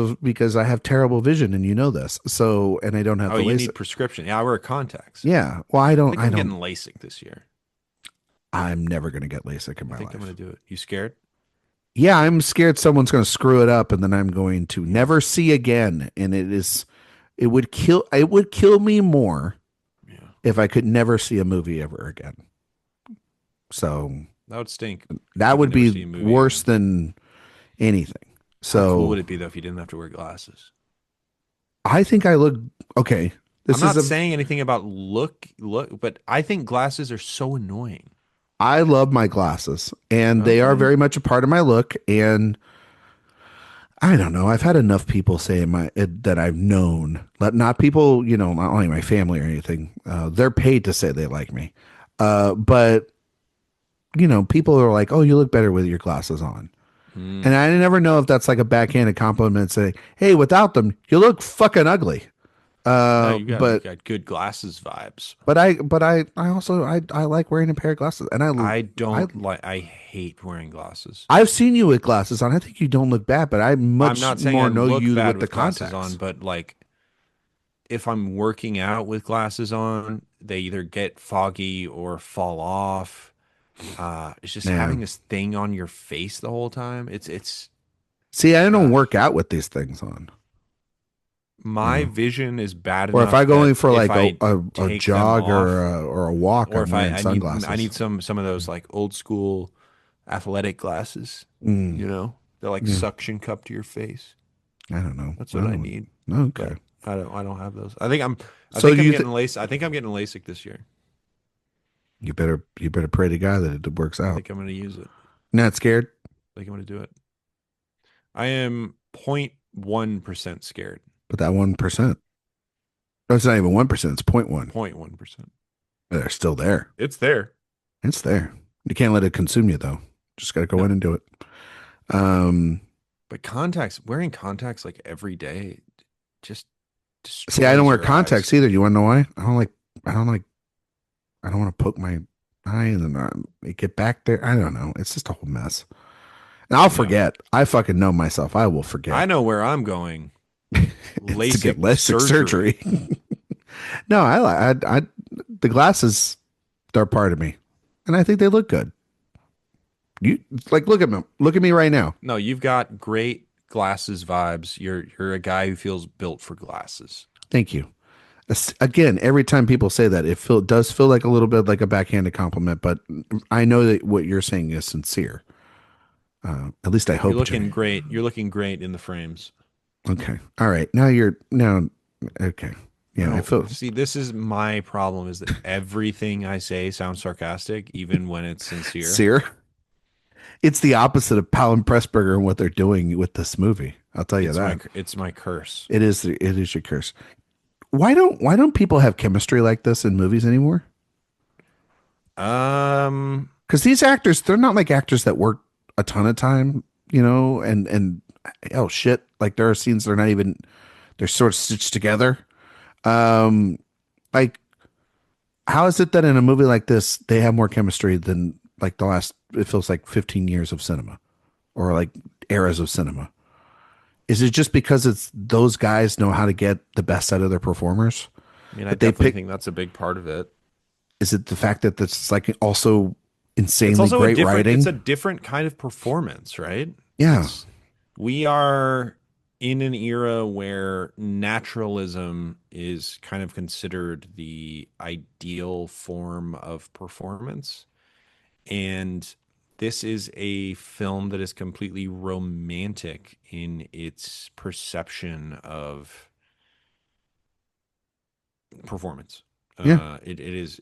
I have terrible vision, and you know this. So, and I don't have Oh, the you LASIK. need prescription. Yeah, I wear contacts. Yeah. Well, I I don't think I'm getting LASIK this year. I'm never going to get LASIK in I my think I'm life. gonna do it. You scared? Yeah, I'm scared someone's going to screw it up, and then I'm going to Yeah, never see again, and it would kill me more yeah. if I could never see a movie ever again. So, That would stink if that you could would never be see a movie worse again. than anything. How cool So, would it be though if you didn't have to wear glasses? I think I look okay. I'm This is not a saying anything about look, but I think glasses are so annoying. I love my glasses, and they are Okay. very much a part of my look. And I don't know. I've had enough people say that I've known, not people, not only my family or anything. They're paid to say they like me, but people are like, "Oh, you look better with your glasses on," Mm. And I never know if that's like a backhanded compliment saying, "Hey, without them, you look fucking ugly." No, Uh, you but got good glasses vibes. but I also I like wearing a pair of glasses, and I I don't like. I hate wearing glasses. I've seen you with glasses on. I think you don't look bad, but I I'm much not saying I more know look you bad with the with glasses on, contacts. but like if I'm working out with glasses on, they either get foggy or fall off. It's just Yeah. having this thing on your face the whole time. It's See, I don't uh, work out with these things on. You my know, vision is bad or if I enough go that in for if like a I a take them jog off, or a walk, or I'm if wearing I sunglasses. need some of those like old school athletic glasses, Mm, you know, they're like yeah, suction cup to your face. I don't know. That's I what I don't. need, Okay. but I don't have those. I So think I'm you getting lace. I think I'm getting LASIK this year. you better pray to God that it works I out. think I'm going to use it. Not scared, I think I'm going to do it. I am 0.1% scared. but that 1%. No, it's not even 1%. It's 0.1. 0.1%. They're still there. It's there. It's there. You can't let it consume you though. Just got to go No, in and do it. Um, but contacts, wearing contacts like every day just See, I don't destroys wear your eyes. contacts either. You want to know why? I don't like. I don't want to poke my eye and then get back there. I don't know. It's just a whole mess. And I'll No, forget. I fucking know myself. I will forget. I know where I'm going. It's to get LASIK LASIK surgery. surgery. No, the glasses, they're part of me, and I think they look good. You like look at me. Look at me right now. No, you've got great glasses vibes. You're a guy who feels built for glasses. Thank you. Again, every time people say that, does feel like a little bit like a backhanded compliment, but I know that what you're saying is sincere. At least I You're hope to. looking great. You're looking great in the frames. Okay. All right. Now. Okay. Yeah. I No, feel see, this is my problem is that everything I say sounds sarcastic, even when it's sincere. sincere. It's the opposite of Powell and Pressburger and what they're doing with this movie. I'll tell you that. It's my curse. It is your curse. Why don't people have chemistry like this in movies anymore? Um, Because these actors, they're not like actors that work a ton of time, and oh shit, like there are scenes they're not even they're sort of stitched together. Um, like how is it that in a movie like this they have more chemistry than like the last? It feels like 15 years of cinema or like eras of cinema. Is it just because it's those guys know how to get the best out of their performers I mean, I that they definitely pick? think that's a big part of it. Is it the fact that that's like also It's insanely also great it's writing? a different kind of performance, right? Yeah, It's we are in an era where naturalism is kind of considered the ideal form of performance. And this is a film that is completely romantic in its perception of performance. yeah,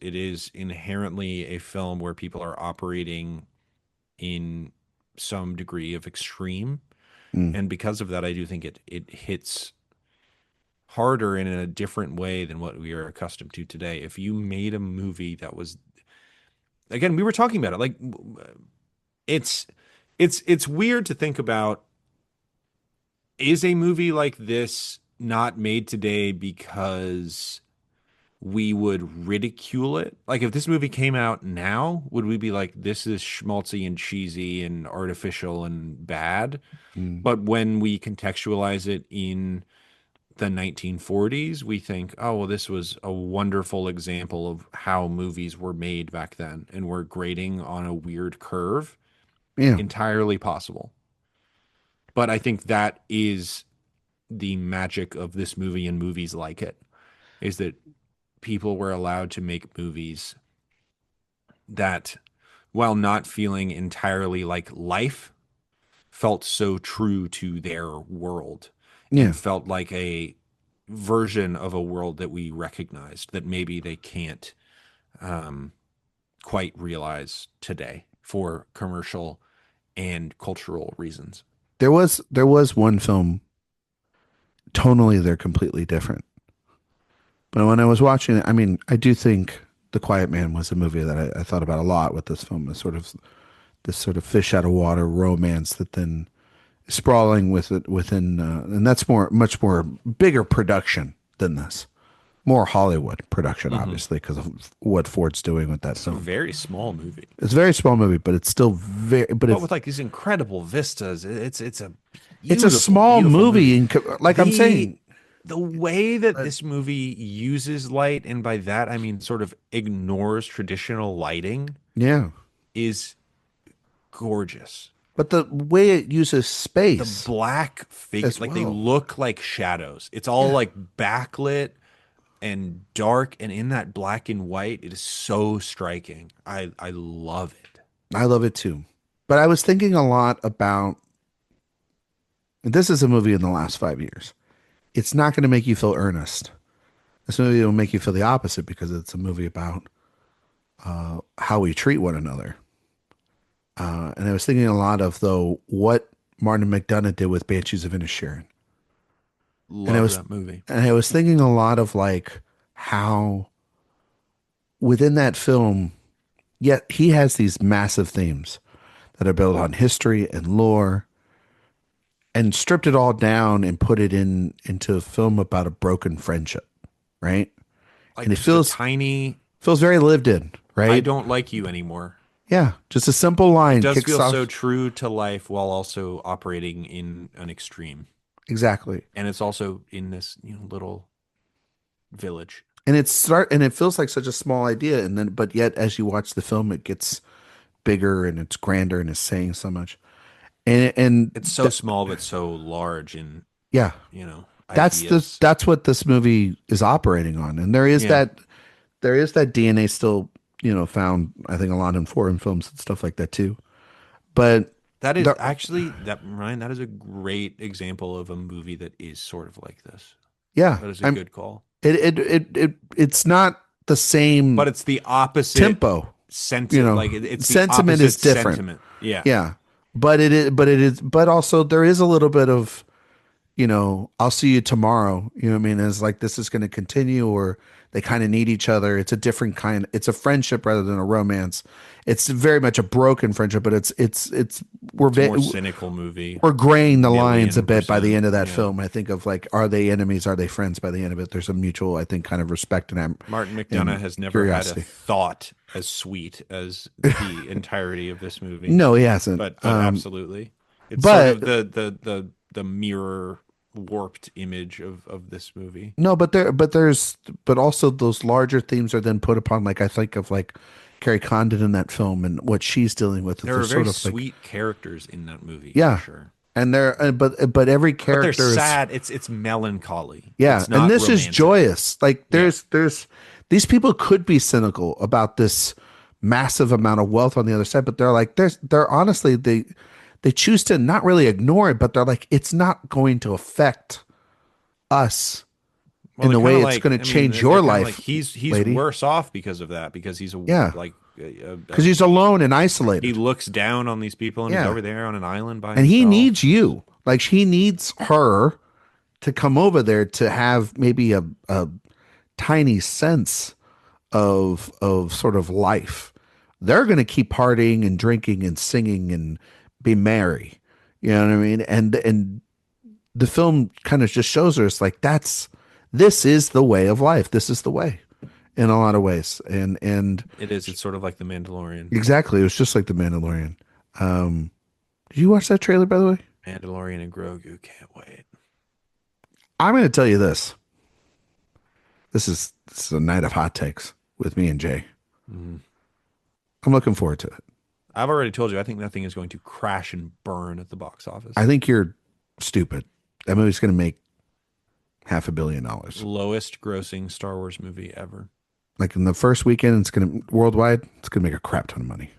It is inherently a film where people are operating in some degree of extreme, mm, and because of that, I do think it hits harder and in a different way than what we are accustomed to today. If you made a movie that was, again, we were talking about it, like it's it's weird to think about, is a movie like this not made today because we would ridicule it? Like if this movie came out now, would we be like, this is schmaltzy and cheesy and artificial and bad? mm, But when we contextualize it in the 1940s, we think, oh, well, this was a wonderful example of how movies were made back then, and we're grading on a weird curve. yeah. Entirely possible. But I think that is the magic of this movie and movies like it, is that people were allowed to make movies that, while not feeling entirely like life, felt so true to their world Yeah. and felt like a version of a world that we recognized that maybe they can't um, quite realize today for commercial and cultural reasons. There was one film tonally they're completely different. But when I was watching it, I mean, I do think The Quiet Man was a movie that I thought about a lot with this film. Is sort of this sort of fish out of water romance that then sprawling with it within, and that's much more bigger production than this, more Hollywood production, Hmm. obviously, because of what Ford's doing with that It's a film. very small movie, It's a very small movie, but it's still but but with like these incredible vistas. It's a it's a beautiful, small beautiful movie. movie, and like I'm The saying, the way that uh, this movie uses light, and by that I mean sort of ignores traditional lighting, yeah, is gorgeous. but the way it uses The space black figure, as like they well. look like shadows. It's all Yeah, like backlit and dark, and in that black and white, it is so striking. I love it. I love it too. But I was thinking a lot about this is a movie in the last 5 years. It's not going to make you feel earnest. This movie will make you feel the opposite because it's a movie about how we treat one another. And I was thinking a lot of though what Martin McDonagh did with Banshees of Inisherin, and I Love was that movie. and I was thinking a lot of like how within that film, yet he has these massive themes that are built on history and lore, and stripped it all down and put it into a film about a broken friendship, right? And Like it just a feels tiny, feels very lived in, I right? don't like you anymore. Yeah, just a simple It line does kicks feel so off true to life while also operating in an extreme. exactly. And it's also in this, little village. And it feels like such a small idea, and then but yet as you watch the film it gets bigger and it's grander and it's saying so much. And It's so small but so large in, yeah, ideas. that's what this movie is operating on. And Yeah. there is that DNA still, found I think a lot in foreign films and stuff like that too. But That is there, actually that Ryan, that is a great example of a movie that is sort of like this. yeah, That is a I'm good call. it's not the same But it's the opposite tempo, sentiment. Like it's the sentiment is opposite different. sentiment. Yeah. Yeah. But also there is a little bit of, I'll see you tomorrow. You know what I mean? It's like this is going to continue, or they kind of need each other. It's a different kind. It's a friendship rather than a romance. It's very much a broken friendship, but it's we're It's a more va- cynical movie. we're graying the lines a Million bit by the percent. end of that Yeah. film. I think of like, are they enemies? Are they friends? By the end of it, there's a mutual, I think, kind of respect Martin McDonagh and has never had a curiosity. thought as sweet as the entirety of this movie. No, he hasn't. But absolutely. It's sort But of the mirror warped image of this movie. no, but also those larger themes are then put upon, like I think of like Carrie Condon in that film and what she's dealing with. There are There's very sort of like, sweet characters in that movie for yeah, sure. and but every But they're character is, sad. It's melancholy. yeah, It's and not this is romantic. joyous. Like Yeah. there's these people could be cynical about this massive amount of wealth on the other side, but they're honestly they choose to not really ignore it, but they're like, it's not going to affect us Well, in they the kind way of it's like, going to I mean, change they're your kind of like life, he's lady. worse off because of that because he's Yeah, like because he's alone and he isolated. looks down on these people and he's Yeah. over there on an island by And he himself. needs you. Like he needs her to come over there to have maybe a tiny sense of sort of life. They're going to keep partying and drinking and singing and be merry. You know what I mean? And the film kind of just shows her it's like this is the way of life. This is the way in a lot of ways. And It is. It's sort of like The Mandalorian. exactly, it was just like the Mandalorian. Um, did you watch that trailer by the way? Mandalorian and Grogu. Can't wait. I'm going to tell you this. This is a night of hot takes with me and Jay. Mhm. I'm looking forward to it. I've already told you. I think that thing is going to crash and burn at the box office. I think you're stupid. That movie's going to make $500 million. Lowest grossing Star Wars movie ever. Like in the first weekend, it's going to worldwide. It's going to make a crap ton of money.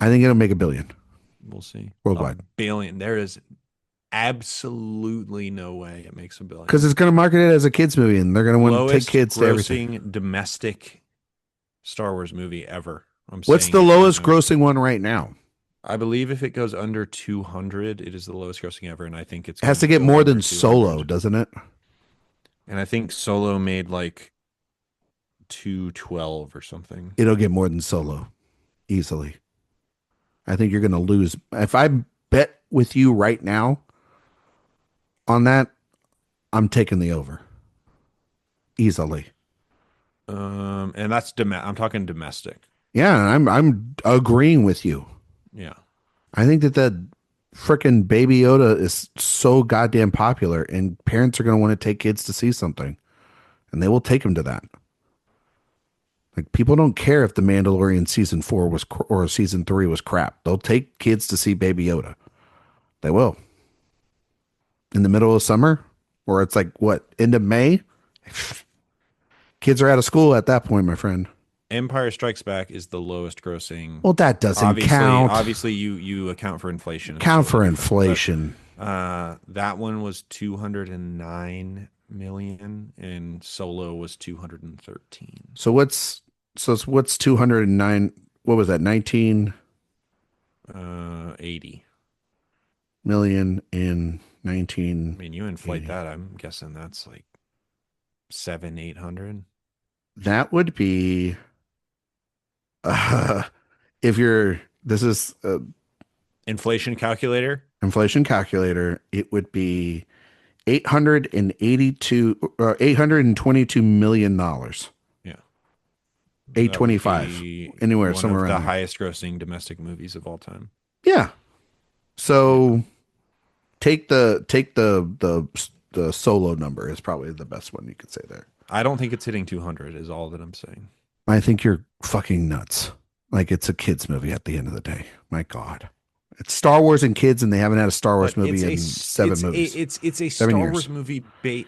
I think it'll make $1 billion We'll see. worldwide $1 billion. There is absolutely no way it makes $1 billion. because it's going to market it as a kids movie, and they're going to want to take Lowest kids to everything. grossing domestic Star Wars movie ever. I'm What's saying the it lowest now. grossing one right now? I believe if it goes under 200, it is the lowest grossing ever, and I think it's It has going to get go more under than 200. Solo, doesn't it? And I think Solo made like 212 or something. It'll get more than Solo easily. I think you're going to lose. If I bet with you right now on that, I'm taking the over easily. And that's I'm talking domestic. Yeah, I'm agreeing with you. Yeah. I think that freaking Baby Yoda is so goddamn popular, and parents are going to want to take kids to see something, and they will take them to that. Like people don't care if the Mandalorian season 4 was or season 3 was crap. They'll take kids to see Baby Yoda. They will. In the middle of summer, or it's like what, end of May? Kids are out of school at that point, my friend. Empire Strikes Back is the lowest grossing. Well, that doesn't count. Obviously, you account for inflation. It's Count totally for different. inflation. But, that one was 209 million, and Solo was 213. What's 209? What was that? 19 80 million in 19. I mean, you inflate that, I'm guessing that's like 800. That would be if you're this is inflation calculator. Inflation calculator, it would be 822 million dollars. Yeah. 825. Anywhere somewhere around the there. highest grossing domestic movies of all time. Yeah. So take the Solo number is probably the best one you could say there. I don't think it's hitting 200 is all that I'm saying. I think you're fucking nuts. Like it's a kids movie at the end of the day. My God. It's Star Wars and kids, and they haven't had a Star Wars movie in 7 movies. It's a Star Wars movie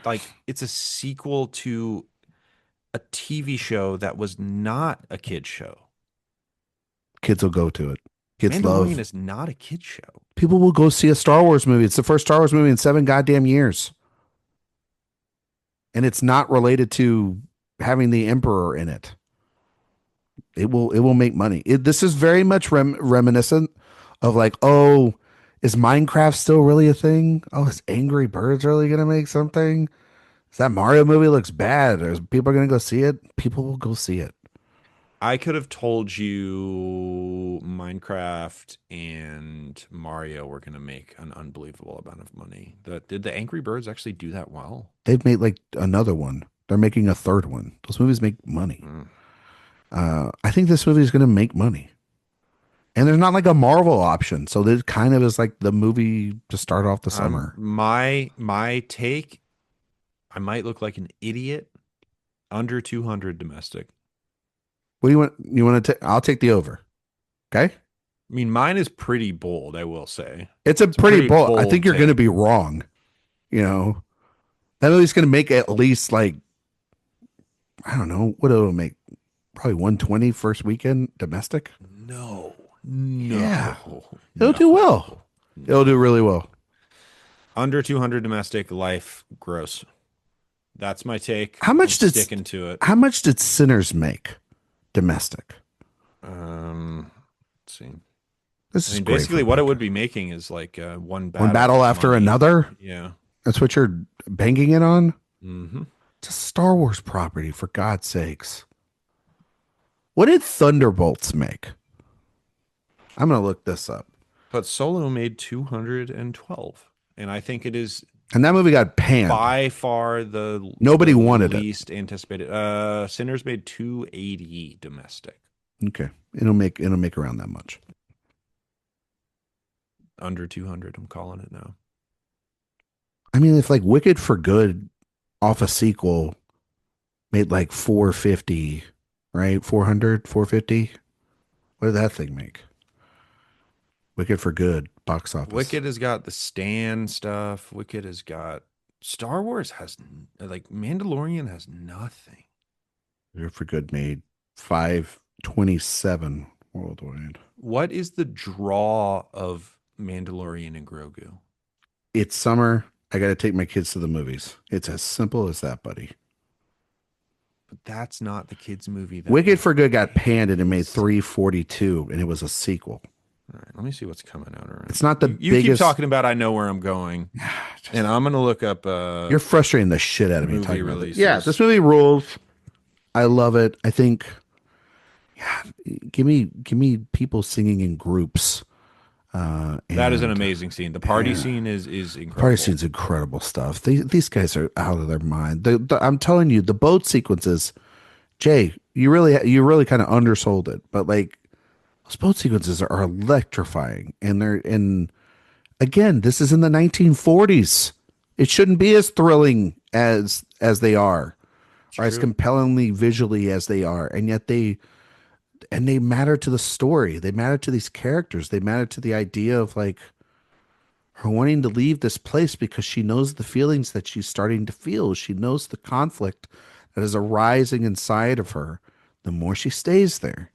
like it's a sequel to a TV show that was not a kid show. Kids will go to it. Kids Mandalorian is not a kid show. People will go see a Star Wars movie. It's the first Star Wars movie in 7 goddamn years. And it's not related to having the Emperor in it. It will make money. This is very much reminiscent of like, oh, is Minecraft still really a thing? Oh, is Angry Birds really going to make something? Is that Mario movie looks bad? Or is people going to go see it? People will go see it. I could have told you Minecraft and Mario were going to make an unbelievable amount of money. Did the Angry Birds actually do that well? They've made like another one. They're making a third one. Those movies make money. I think this movie is going to make money. And there's not like a Marvel option. So this kind of is like the movie to start off the summer. My take, I might look like an idiot. Under 200 domestic. What do you want? You want to take? I'll take the over. Okay. I mean, mine is pretty bold, I will say. It's a pretty bold. I think you're going to be wrong. You know, that movie's going to make at least like, I don't know, what it'll make. Probably 120 first weekend domestic. No. Yeah. It'll do well. It'll do really well. Under 200 domestic, life gross. That's my take. How much did sticking to it? How much did Sinners make domestic? Let's see. This is basically what it would be making is like one battle after another. Yeah, that's what you're banking it on. Mm-hmm. It's a Star Wars property, for God's sakes. What did Thunderbolts make? I'm gonna look this up. But Solo made 212, and I think it is. And that movie got panned. By far nobody wanted least anticipated. Sinners made 280 domestic. Okay. It'll make around that much. Under 200, I'm calling it now. I mean, if like Wicked for Good off a sequel made like 450, right? 400, 450. What did that thing make? Wicked for Good box office. Wicked has got the Stan stuff. Wicked has got Star Wars has like Mandalorian has nothing. Wicked for Good made 527 worldwide. What is the draw of Mandalorian and Grogu? It's summer. I got to take my kids to the movies. It's as simple as that, buddy. But that's not the kids' movie. Wicked for Good got panned and it made 342, and it was a sequel. All right, let me see what's coming out around. It's not the you biggest. You keep talking about I know where I'm going, and I'm gonna look up. You're frustrating the shit out of me. Movie releases. Yeah, this movie rules. I love it. I think. Yeah, give me people singing in groups That is an And amazing scene. The party yeah, scene is the party incredible. scene's incredible stuff. These guys are out of their mind. I'm telling you, the boat sequences, Jay, you really kind of undersold it, but like those boat sequences are electrifying, and they're in again. This is in the 1940s. It shouldn't be as thrilling as they are, It's or as true. compellingly visually as they are, and yet they matter to the story. They matter to these characters. They matter to the idea of like her wanting to leave this place because she knows the feelings that she's starting to feel. She knows the conflict that is arising inside of her. The more she stays there,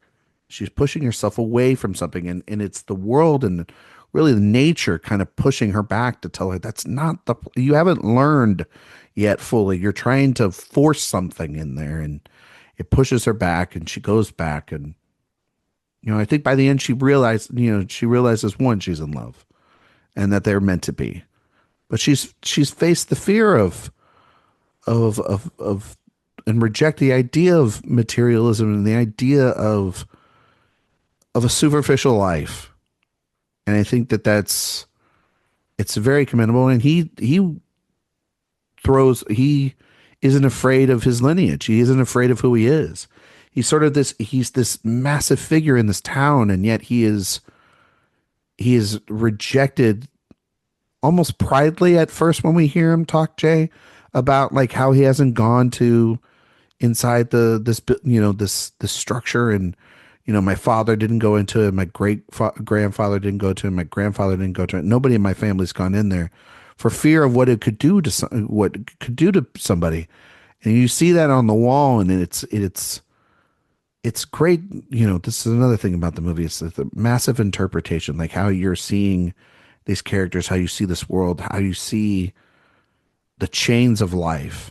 she's pushing herself away from something, and it's the world and really the nature kind of pushing her back to tell her that's not the you haven't learned yet fully. You're trying to force something in there, and it pushes her back, and she goes back. And I think by the end she realizes, one, she's in love and that they're meant to be, but she's faced the fear of and reject the idea of materialism and the idea of a superficial life. And I think that's it's very commendable. And he isn't afraid of his lineage. He isn't afraid of who he is. He's this massive figure in this town, and yet he is rejected almost pridely at first when we hear him talk, Jay, about like how he hasn't gone to inside this structure. And my father didn't go into it, my grandfather didn't go to it, my grandfather didn't go to it, nobody in my family's gone in there for fear of what it could do to what it could do to somebody. And you see that on the wall, and it's great. This is another thing about the movie. It's the massive interpretation, like how you're seeing these characters, how you see this world, how you see the chains of life.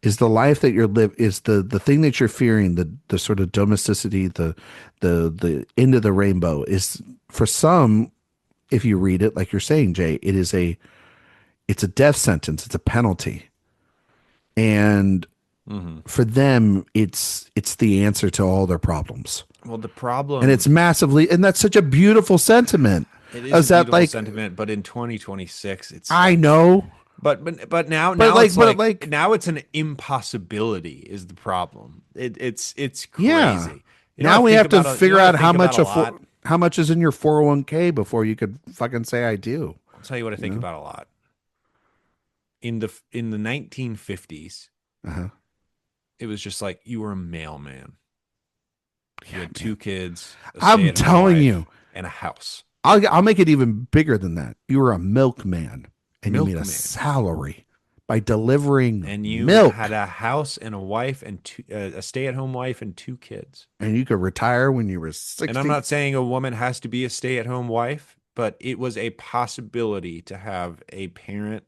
Is the life that you're live is the thing that you're fearing, the sort of domesticity, the end of the rainbow is for some, if you read it like you're saying, Jay, it's a death sentence, it's a penalty. And Hmm. for them, it's the answer to all their problems. Well, the And problem, it's massively, and that's such a beautiful sentiment. it is a Is that beautiful like, sentiment, but in 2026, it's I like, know, but now but now it's like like, now it's an impossibility is the problem. It's yeah. crazy. Now we have to You know figure what I out think about a lot? how much is in your 401k before you could fucking say I do. I'll tell you what I You think know? about a lot. In the 1950s, Uh-huh. it was just like you were a mailman. You Yeah, had man. two kids, a I'm stay-at-home telling wife, you, and a house. I'll make it even bigger than that. You were a milkman, and you made a Milkman. salary by delivering And you had milk, a house and a wife and a stay-at-home wife and two kids. and you could retire when you were And I'm 60. not saying a woman has to be a stay-at-home wife, but it was a possibility to have a parent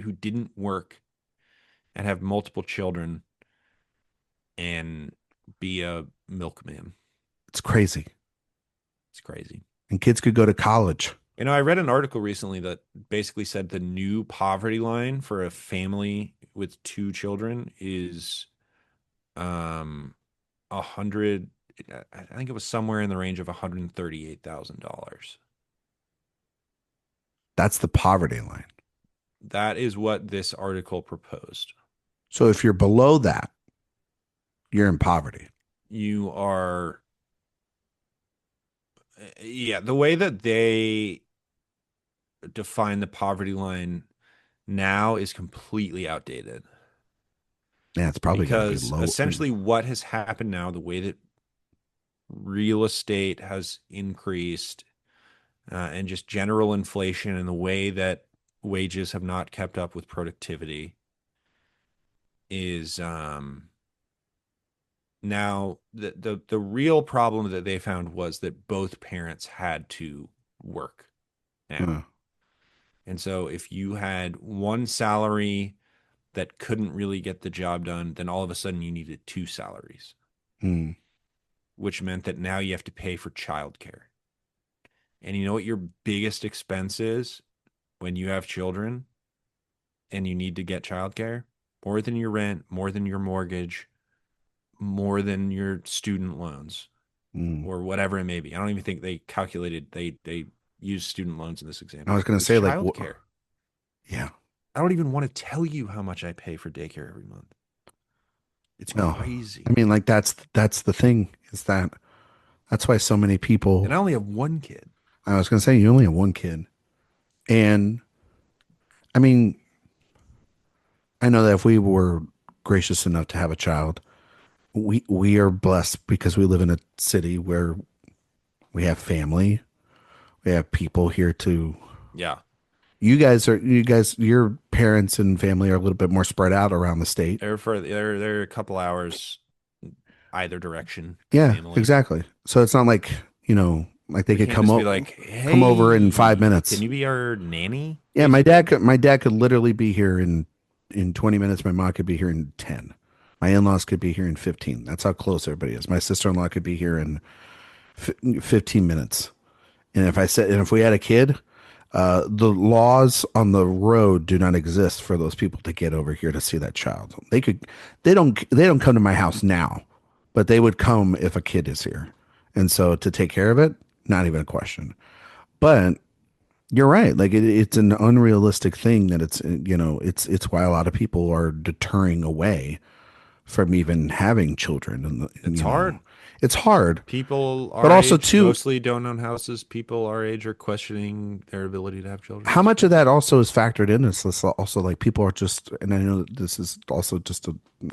who didn't work and have multiple children and be a milkman. It's crazy. It's crazy. And kids could go to college. I read an article recently that basically said the new poverty line for a family with two children is um 100, I think it was somewhere in the range of $138,000. That's the poverty line. That is what this article proposed. So if you're below that, you're in poverty. You are, yeah, the way that they define the poverty line now is completely outdated Yeah, it's probably got to be because low. essentially what has happened now, the way that real estate has increased and just general inflation and the way that wages have not kept up with productivity is now the real problem that they found was that both parents had to work now. Uh, And so if you had one salary that couldn't really get the job done, then all of a sudden you needed two salaries, hmm. which meant that now you have to pay for childcare. And you know what your biggest expense is when you have children and you need to get childcare? More than your rent, more than your mortgage, more than your student loans Hmm. or whatever it may be. I don't even think they calculated they use student loans in this I example, was going to is say like, childcare. yeah. I don't even want to tell you how much I pay for daycare every month. It's No, I crazy. mean, like that's the thing is that that's why so many And people. I only have one kid. I was going to say you only have one kid, and I mean, I know that if we were gracious enough to have a child, we are blessed because we live in a city where we have family, we have people here to. Yeah. Your parents and family are a little bit more spread out around the state. They're a couple hours either direction, Yeah, family. exactly. So it's not like, like they We could can't just be like, come over in five "Hey, can minutes. you be our nanny?" Yeah, Basically. my dad could literally be here in 20 minutes. My mom could be here in 10. My in-laws could be here in 15. That's how close everybody is. My sister-in-law could be here in 15 minutes. And if we had a kid, the laws on the road do not exist for those people to get over here to see that child. They don't come to my house now, but they would come if a kid is here. And so to take care of it, not even a question. But you're right. Like it's an unrealistic thing that it's why a lot of people are deterring away from even having children. And It's hard. it's hard, People but our also age too, mostly don't own houses. People our age are questioning their ability to have children. how It's much of crazy. that also is factored in is this also like people are just, and I know that this is also just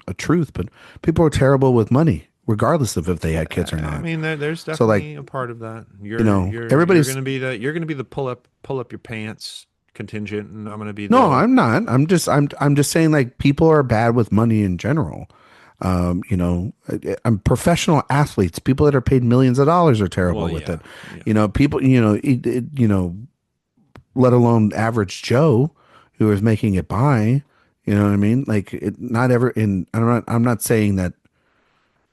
a truth, but people are terrible with money, regardless of if they had kids or I not. mean, there's So like, definitely a part of that. You're everybody's, gonna be the pull up your pants contingent, and I'm gonna be no, the I'm not. I'm just saying like people are bad with money in general. I'm professional athletes. People that are paid millions of dollars are well, terrible with yeah, it. yeah. People, let alone average Joe who is making it by. You know what I mean? Like not ever in. I'm not saying that.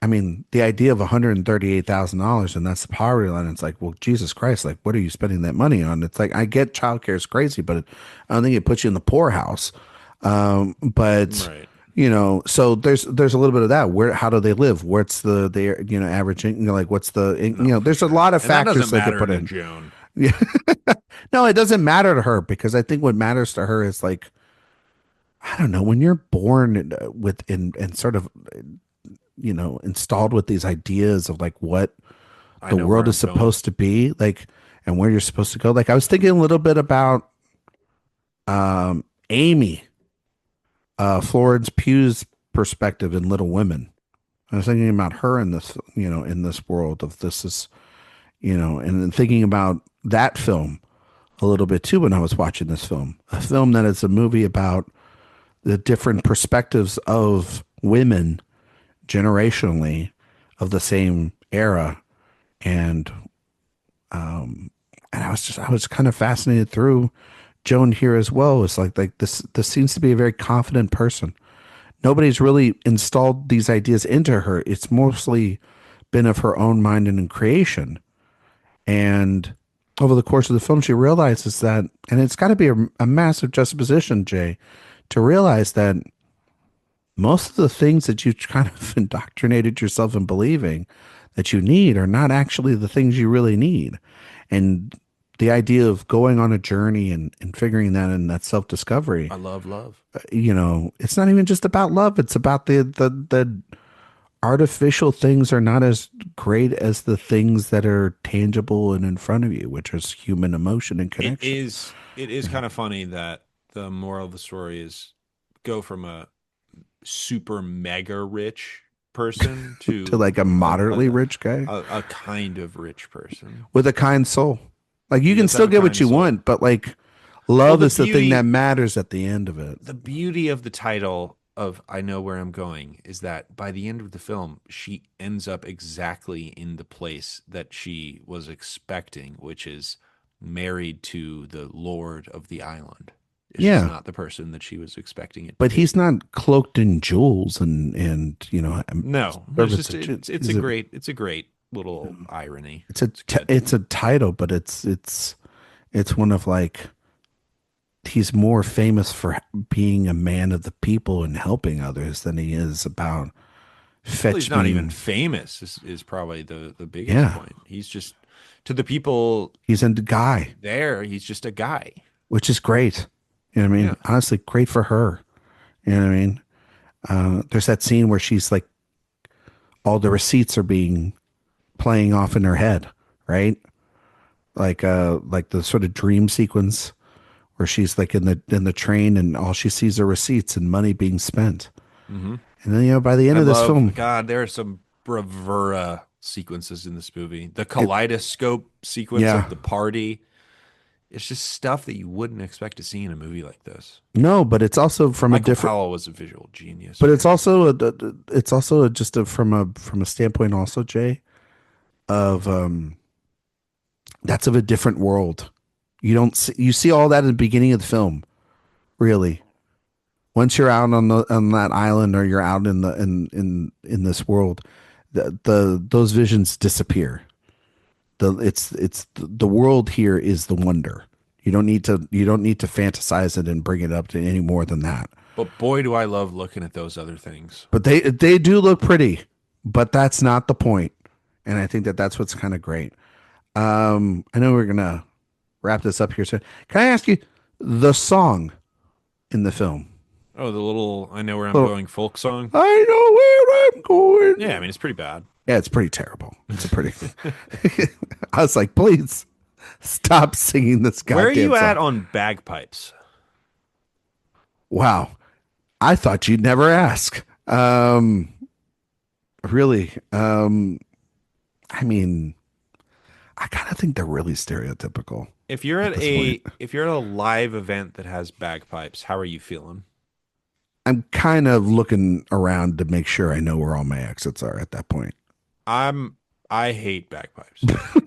I mean, the idea of $138,000 and that's the poverty line. It's like, well, Jesus Christ, like, what are you spending that money on? It's like, I get childcare is crazy, but I don't think it puts you in the poorhouse. But Right. so there's a little bit of that. How do they live? What's averaging? Like, what's No, for there's a sure. lot of And that factors doesn't they could matter put to in. Joan. Yeah. No, it doesn't matter to her because I think what matters to her is like, I don't know, when you're born with and sort of installed with these ideas of like what I the know where world is I'm going. supposed to be, like, and where you're supposed to go. Like, I was thinking a little bit about Amy, Florence Pugh's perspective in Little Women. I was thinking about her in this, in this world of this is, and then thinking about that film a little bit too when I was watching this film. A film that is a movie about the different perspectives of women generationally of the same era. And I was kind of fascinated through Joan here as well. It's like this seems to be a very confident person. Nobody's really installed these ideas into her. It's mostly been of her own mind and in creation. And over the course of the film, she realizes that, and it's got to be a massive juxtaposition, Jay, to realize that most of the things that you kind of indoctrinated yourself in believing that you need are not actually the things you really need. And the idea of going on a journey and figuring that in that self discovery, I love love. it's not even just about love. It's about the artificial things are not as great as the things that are tangible and in front of you, which is human emotion and connection. It is kind of funny that the moral of the story is go from a super mega rich person To to like a moderately rich guy a kind of rich person. with a kind soul. Like you He can does have still a get what kind you soul. want, but like Well, love is the thing that matters at the end of it. the beauty of the title of I Know Where I'm Going is that by the end of the film, she ends up exactly in the place that she was expecting, which is married to the lord of the island. It's just Yeah, not the person that she was expecting it to but be. he's not cloaked in jewels and No, it's service. just it's a great little irony. It's good. It's a title, but it's one of like he's more famous for being a man of the people and helping others than he is about Well, he's fetch not even me. famous is probably the biggest Yeah, point. He's just to the people He's a guy, there, he's just a guy. which is great. You know what I mean? Yeah. Honestly, great for her. You know what I mean? There's that scene where she's like, all the receipts are being playing off in her head, right? Like the sort of dream sequence where she's like in the train and all she sees are receipts and money being spent. Hmm. And then, by the end I of this love, film, God, there are some bravura sequences in this movie. The it, kaleidoscope sequence yeah, of the party. It's just stuff that you wouldn't expect to see in a movie like this. no, but it's also from a Michael different, Powell was a visual genius, but it's man. also it's also just from a standpoint also, Jay, of that's of a different world. You see all that at the beginning of the film, really. Once you're out on that island or you're out in in this world, the those visions disappear. It's the world here is the wonder. You don't need to fantasize it and bring it up to any more than that. But boy, do I love looking at those other things. But they do look pretty, but that's not the point. And I think that that's what's kind of great. I know we're gonna wrap this up here. So can I ask you the song in the film? Oh, the little I Know Where I'm Well, Going folk song. I know where I'm Yeah, I going. mean, it's pretty bad. Yeah, it's pretty terrible. It's a pretty. I was like, please stop singing this Where are goddamn you song. at on bagpipes? Wow, I thought you'd never ask. Really. I mean, I kind of think they're really stereotypical at this point. If you're at a live event that has bagpipes, how are you feeling? I'm kind of looking around to make sure I know where all my exits are at that point. I hate bagpipes. The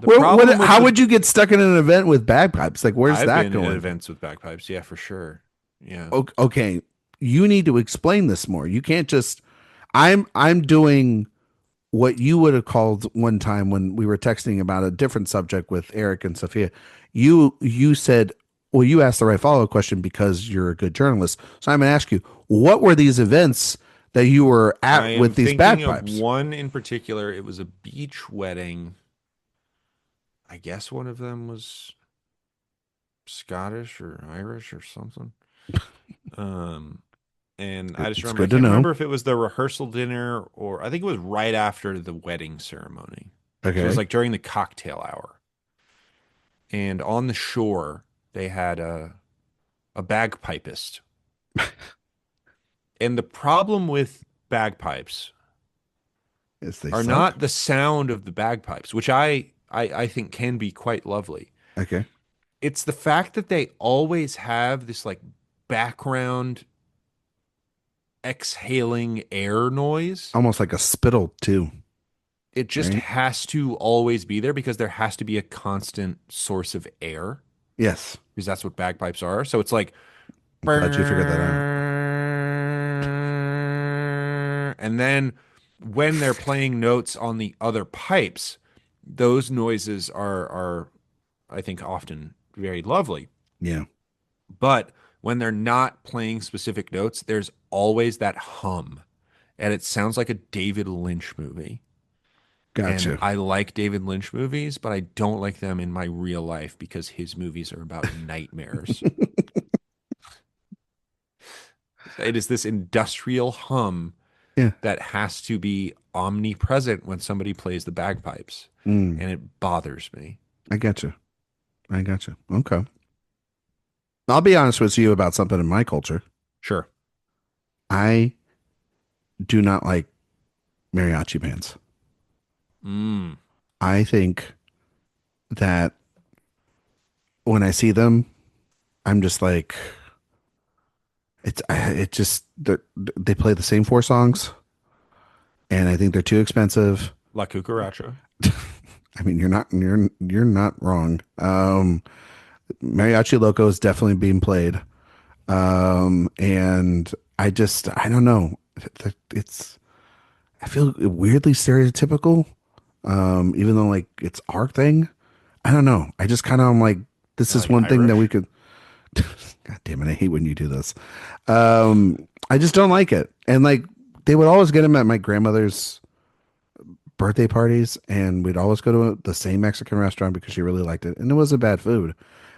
Well, problem with how the would you get stuck in an event with bagpipes? Like, where's I've that been at going? events with bagpipes, yeah, for sure. Yeah. Okay, you need to explain this more. You can't just. I'm doing what you would have called one time when we were texting about a different subject with Eric and Sophia. You said, well, you asked the right follow up question because you're a good journalist. So I'm going to ask you, what were these events that you were I at am with these thinking of bagpipes? one in particular. It was a beach wedding. I guess one of them was Scottish or Irish or something. Um, and I just It's remember, I good to can't know. remember if it was the rehearsal dinner or I think it was right after the wedding ceremony. So it was Okay. like during the cocktail hour. And on the shore, they had a bagpipist. And the problem with bagpipes Yes, they are suck. not the sound of the bagpipes, which I think can be quite lovely. Okay. It's the fact that they always have this like background exhaling air noise. Almost like a spittle too, It just right? has to always be there because there has to be a constant source of air Yes. because that's what bagpipes are. So it's like, I'm glad you figured that out. and then when they're playing notes on the other pipes, those noises are I think often very lovely. Yeah. But when they're not playing specific notes, there's always that hum. And it sounds like a David Lynch movie. And Gotcha. I like David Lynch movies, but I don't like them in my real life because his movies are about nightmares. It is this industrial hum Yeah. that has to be omnipresent when somebody plays the bagpipes. Mm, And it bothers me. I gotcha. I gotcha. Okay. I'll be honest with you about something in my culture. Sure. I do not like mariachi bands. Mm. I think that when I see them, I'm just like, it just they play the same four songs, and I think they're too expensive. La Cucaracha. I mean, you're not wrong. Mariachi Loco is definitely being played, and I don't know. It's I feel weirdly stereotypical, even though like it's our thing. I don't know. I just kind of am like, this is Like one thing that we Irish. could. God damn it! I hate when you do this. I just don't like it. And like they would always get them at my grandmother's birthday parties, and we'd always go to the same Mexican restaurant because she really liked it, and it wasn't bad food.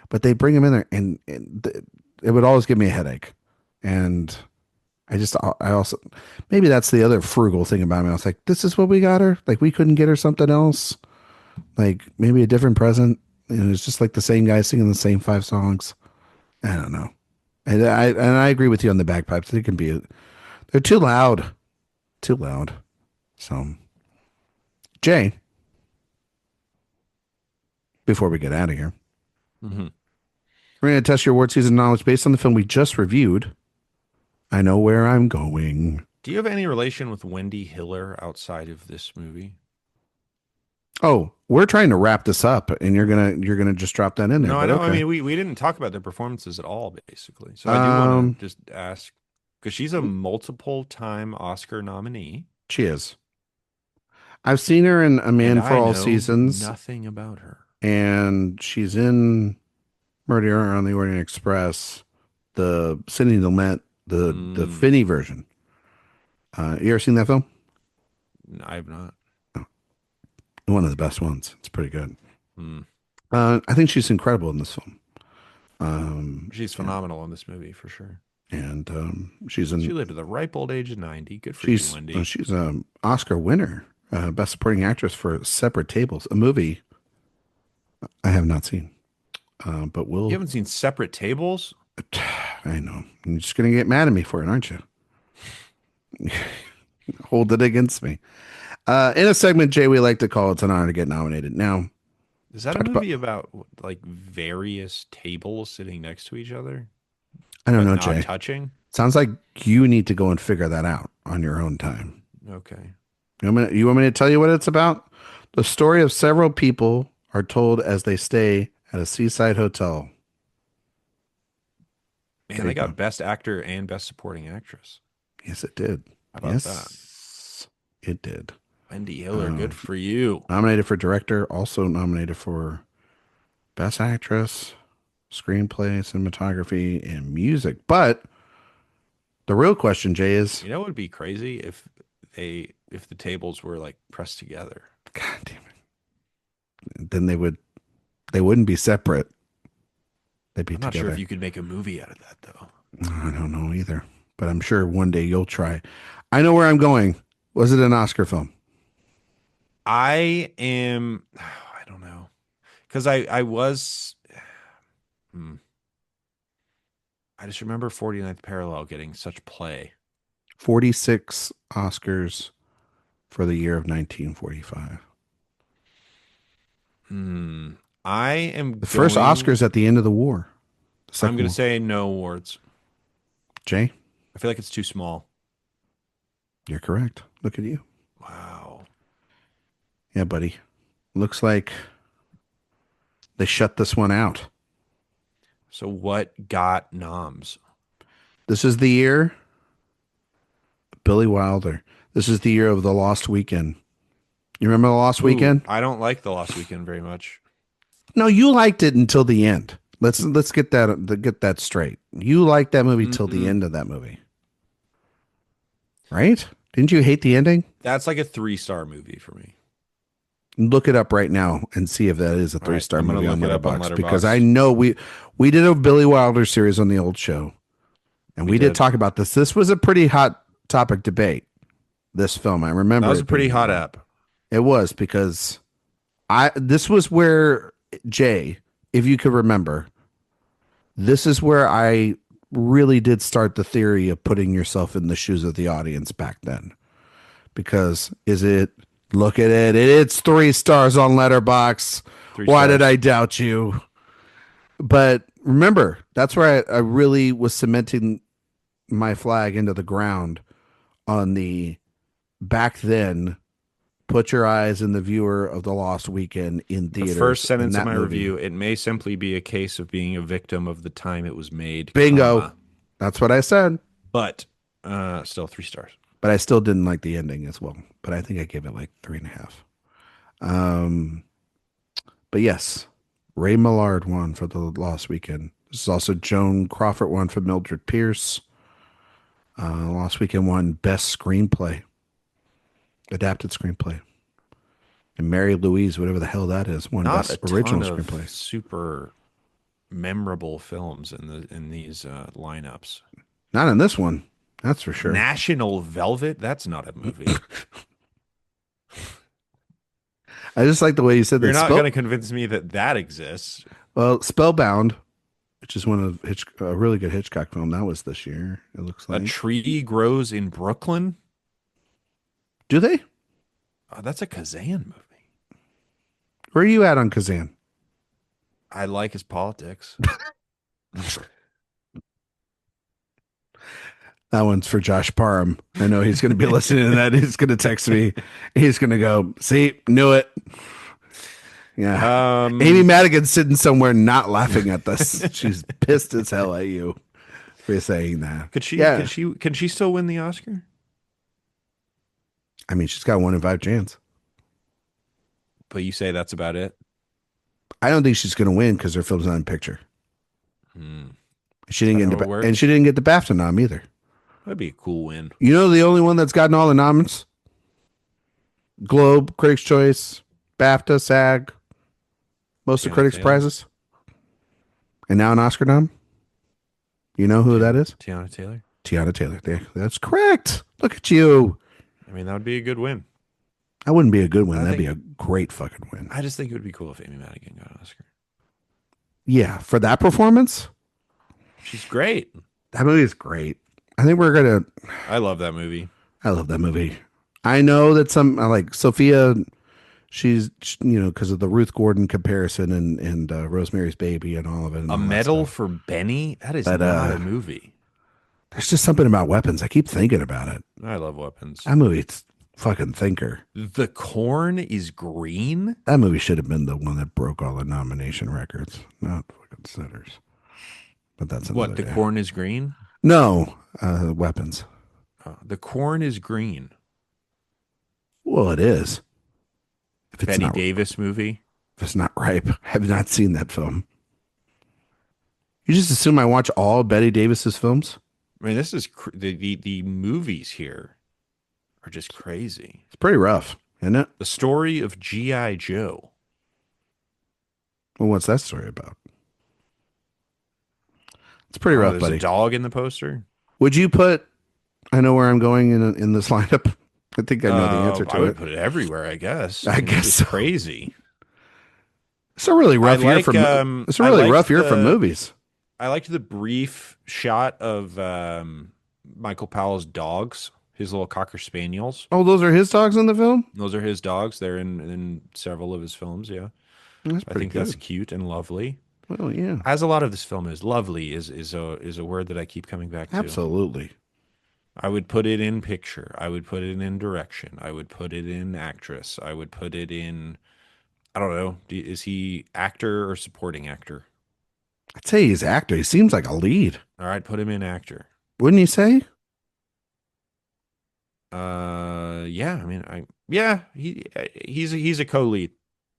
But they bring them in there, and it would always give me a headache. And I also, maybe that's the other frugal thing about me. I was like, this is what we got her. Like, we couldn't get her something else, like maybe a different present. And it's just like the same guy singing the same five songs. I don't know. And I agree with you on the bagpipes. They can be, they're too loud, too loud. So, Jay, before we get out of here, Mm-hmm. we're going to test your award season knowledge based on the film we just reviewed. I know where I'm going. Do you have any relation with Wendy Hiller outside of this movie? Oh, we're trying to wrap this up, and you're gonna just drop that in there. No, I But know. I okay. mean, we didn't talk about their performances at all, basically. So I do want to just ask, because she's a multiple time Oscar nominee, She is. I've seen her in A and Man for I All know Seasons, nothing about her. and she's in Murder on the Orient Express, the Sidney Lumet, the Finney version. You ever seen that film? I have not. One of the best ones. It's pretty good. Mm. I think she's incredible in this film. She's phenomenal in this movie for sure. And She lived at the ripe old age of 90. Good for she's you, Wendy. she's an Oscar winner, Best Supporting Actress for Separate Tables, a movie I have not seen. But You haven't seen Separate Tables? I know. You're just gonna get mad at me for it, aren't you? Hold it against me. In a segment, Jay, we like to call It's an Honor to Get Nominated. Now, Is that a movie about like various tables sitting next to each other, I don't but know, not Jay. touching? Sounds like you need to go and figure that out on your own time. Okay. You want me to tell you what it's about? The story of several people are told as they stay at a seaside hotel. Man, they got Best Actor and Best Supporting Actress. Yes, it did. How about that? It did. Wendy Hiller, good for you. Nominated for director, also nominated for Best Actress, Screenplay, Cinematography, and Music. But the real question, Jay, is, You know what would be crazy if the tables were like pressed together. God damn it. Then they wouldn't be separate. They'd be I'm not together. sure if you could make a movie out of that though. I don't know either, but I'm sure one day you'll try. I know where I'm going. Was it an Oscar film? I don't know. Because I was I just remember 49th Parallel getting such play. 46 Oscars for the year of 1945. I am The first Oscars at the end of the war. I'm going to say no awards. Jay? I feel like it's too small. You're correct. Look at you. Wow. Yeah, buddy. Looks like they shut this one out. So what got noms? This is the year Billy Wilder. This is the year of The Lost Weekend. You remember The Lost Weekend? I don't like The Lost Weekend very much. No, you liked it until the end. Let's get that straight. You liked that movie till the end of that movie. Right? Didn't you hate the ending? That's like a 3-star movie for me. Look it up right now and see if that is a 3-star movie on Letterboxd, because I know we did a Billy Wilder series on the old show, and we did talk about this. This was a pretty hot topic debate. This film, I remember, that was a pretty hot app. It was, because this was where, Jay, if you could remember, this is where I really did start the theory of putting yourself in the shoes of the audience back then. Because look at it. It's 3 stars on Letterboxd. Why did I doubt you? But remember, that's where I really was cementing my flag into the ground on the back then. Put your eyes in the viewer of The Lost Weekend in theaters. The first sentence of my review: it may simply be a case of being a victim of the time it was made. Bingo. That's what I said. But still 3 stars. But I still didn't like the ending as well. But I think I gave it like 3.5. But yes, Ray Millard won for The Lost Weekend. This is also Joan Crawford won for Mildred Pierce. Lost Weekend won Best Screenplay. Adapted Screenplay. And Mary Louise, whatever the hell that is, won Not a Best Original ton of Screenplay. super memorable films in these lineups. Not in this one, that's for sure. National Velvet, that's not a movie. I just like the way you said You're that. not going to convince me that that exists. Well, Spellbound, which is one of a really good Hitchcock film, that was this year. It looks A like. Tree Grows in Brooklyn. Do they? Oh, that's a Kazan movie. Where are you at on Kazan? I like his politics. That one's for Josh Parham. I know he's going to be listening to that. He's going to text me. He's going to go, see, knew it. Yeah. Amy Madigan's sitting somewhere not laughing at this. She's pissed as hell at you for saying that. Could she? Yeah. Can she still win the Oscar? I mean, she's got 1 in 5 chance. But you say that's about it. I don't think she's going to win because her film's not in picture. She didn't get works? and she didn't get the BAFTA nom either. That'd be a cool win. You know the only one that's gotten all the noms? Globe, Critics' Choice, BAFTA, SAG, most of Critics' Prizes, and now an Oscar nom. You know who that is? Tiana Taylor. Tiana Taylor. That's correct. Look at you. I mean, that would be a good win. That wouldn't be a good win. That'd be a great fucking win. I just think it would be cool if Amy Madigan got an Oscar. Yeah, for that performance, she's great. That movie is great. I think we're gonna. I love that movie. I love that movie. I know that I like Sophia. She's because of the Ruth Gordon comparison and Rosemary's Baby and all of it. A Medal for Benny. That is not a movie. There's just something about Weapons. I keep thinking about it. I love Weapons. That movie's fucking thinker. The Corn is Green. That movie should have been the one that broke all the nomination records, not fucking Sinners. But that's what. The Corn is Green. No, Weapons. The Corn is Green. Well, it is. If it's Betty Davis movie. If it's not ripe, I have not seen that film. You just assume I watch all Betty Davis's films? I mean, this is the movies here are just crazy. It's pretty rough, isn't it? The Story of G.I. Joe. Well, what's that story about? It's pretty rough, there's buddy. A dog in the poster. Would you put? I know where I'm going in this lineup. I think I know the answer to it. I would put it everywhere. I guess. I guess it's so. Crazy. It's a really rough year for. It's a really rough year for movies. I liked the brief shot of Michael Powell's dogs, his little Cocker Spaniels. Oh, those are his dogs in the film? Those are his dogs. They're in several of his films, yeah. I think that's cute and lovely. Well, yeah. As a lot of this film is. Lovely is a word that I keep coming back to. Absolutely. I would put it in picture. I would put it in direction. I would put it in actress. I would put it in, I don't know. Is he actor or supporting actor? I'd say he's actor. He seems like a lead. All right, put him in actor. Wouldn't you say? Yeah. I mean, he's a co-lead.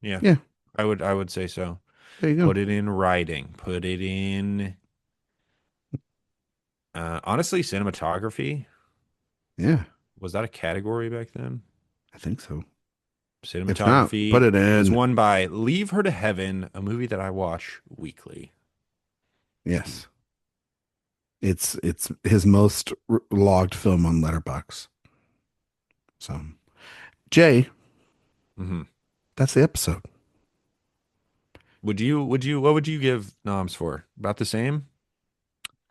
Yeah. Yeah. I would say so. There you go. Put it in writing. Put it in. Honestly, cinematography. Yeah. Was that a category back then? I think so. Cinematography. If not, put it in. Was won by Leave Her to Heaven, a movie that I watch weekly. Yes. It's his most logged film on Letterboxd. So, Jay, that's the episode. What would you give noms for? About the same?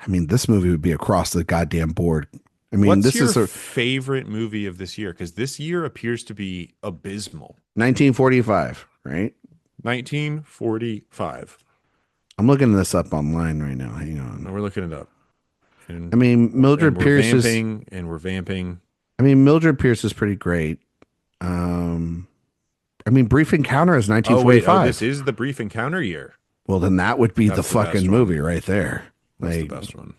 I mean, this movie would be across the goddamn board. I mean, what's this your is a favorite movie of this year? Because this year appears to be abysmal. 1945, right? 1945. I'm looking this up online right now. Hang on. No, we're looking it up. And, I mean, Mildred Pierce is we're vamping. I mean, Mildred Pierce is pretty great. I mean, Brief Encounter is 1945. This is the Brief Encounter year. Well, then that would be the fucking movie right there. That's the best one.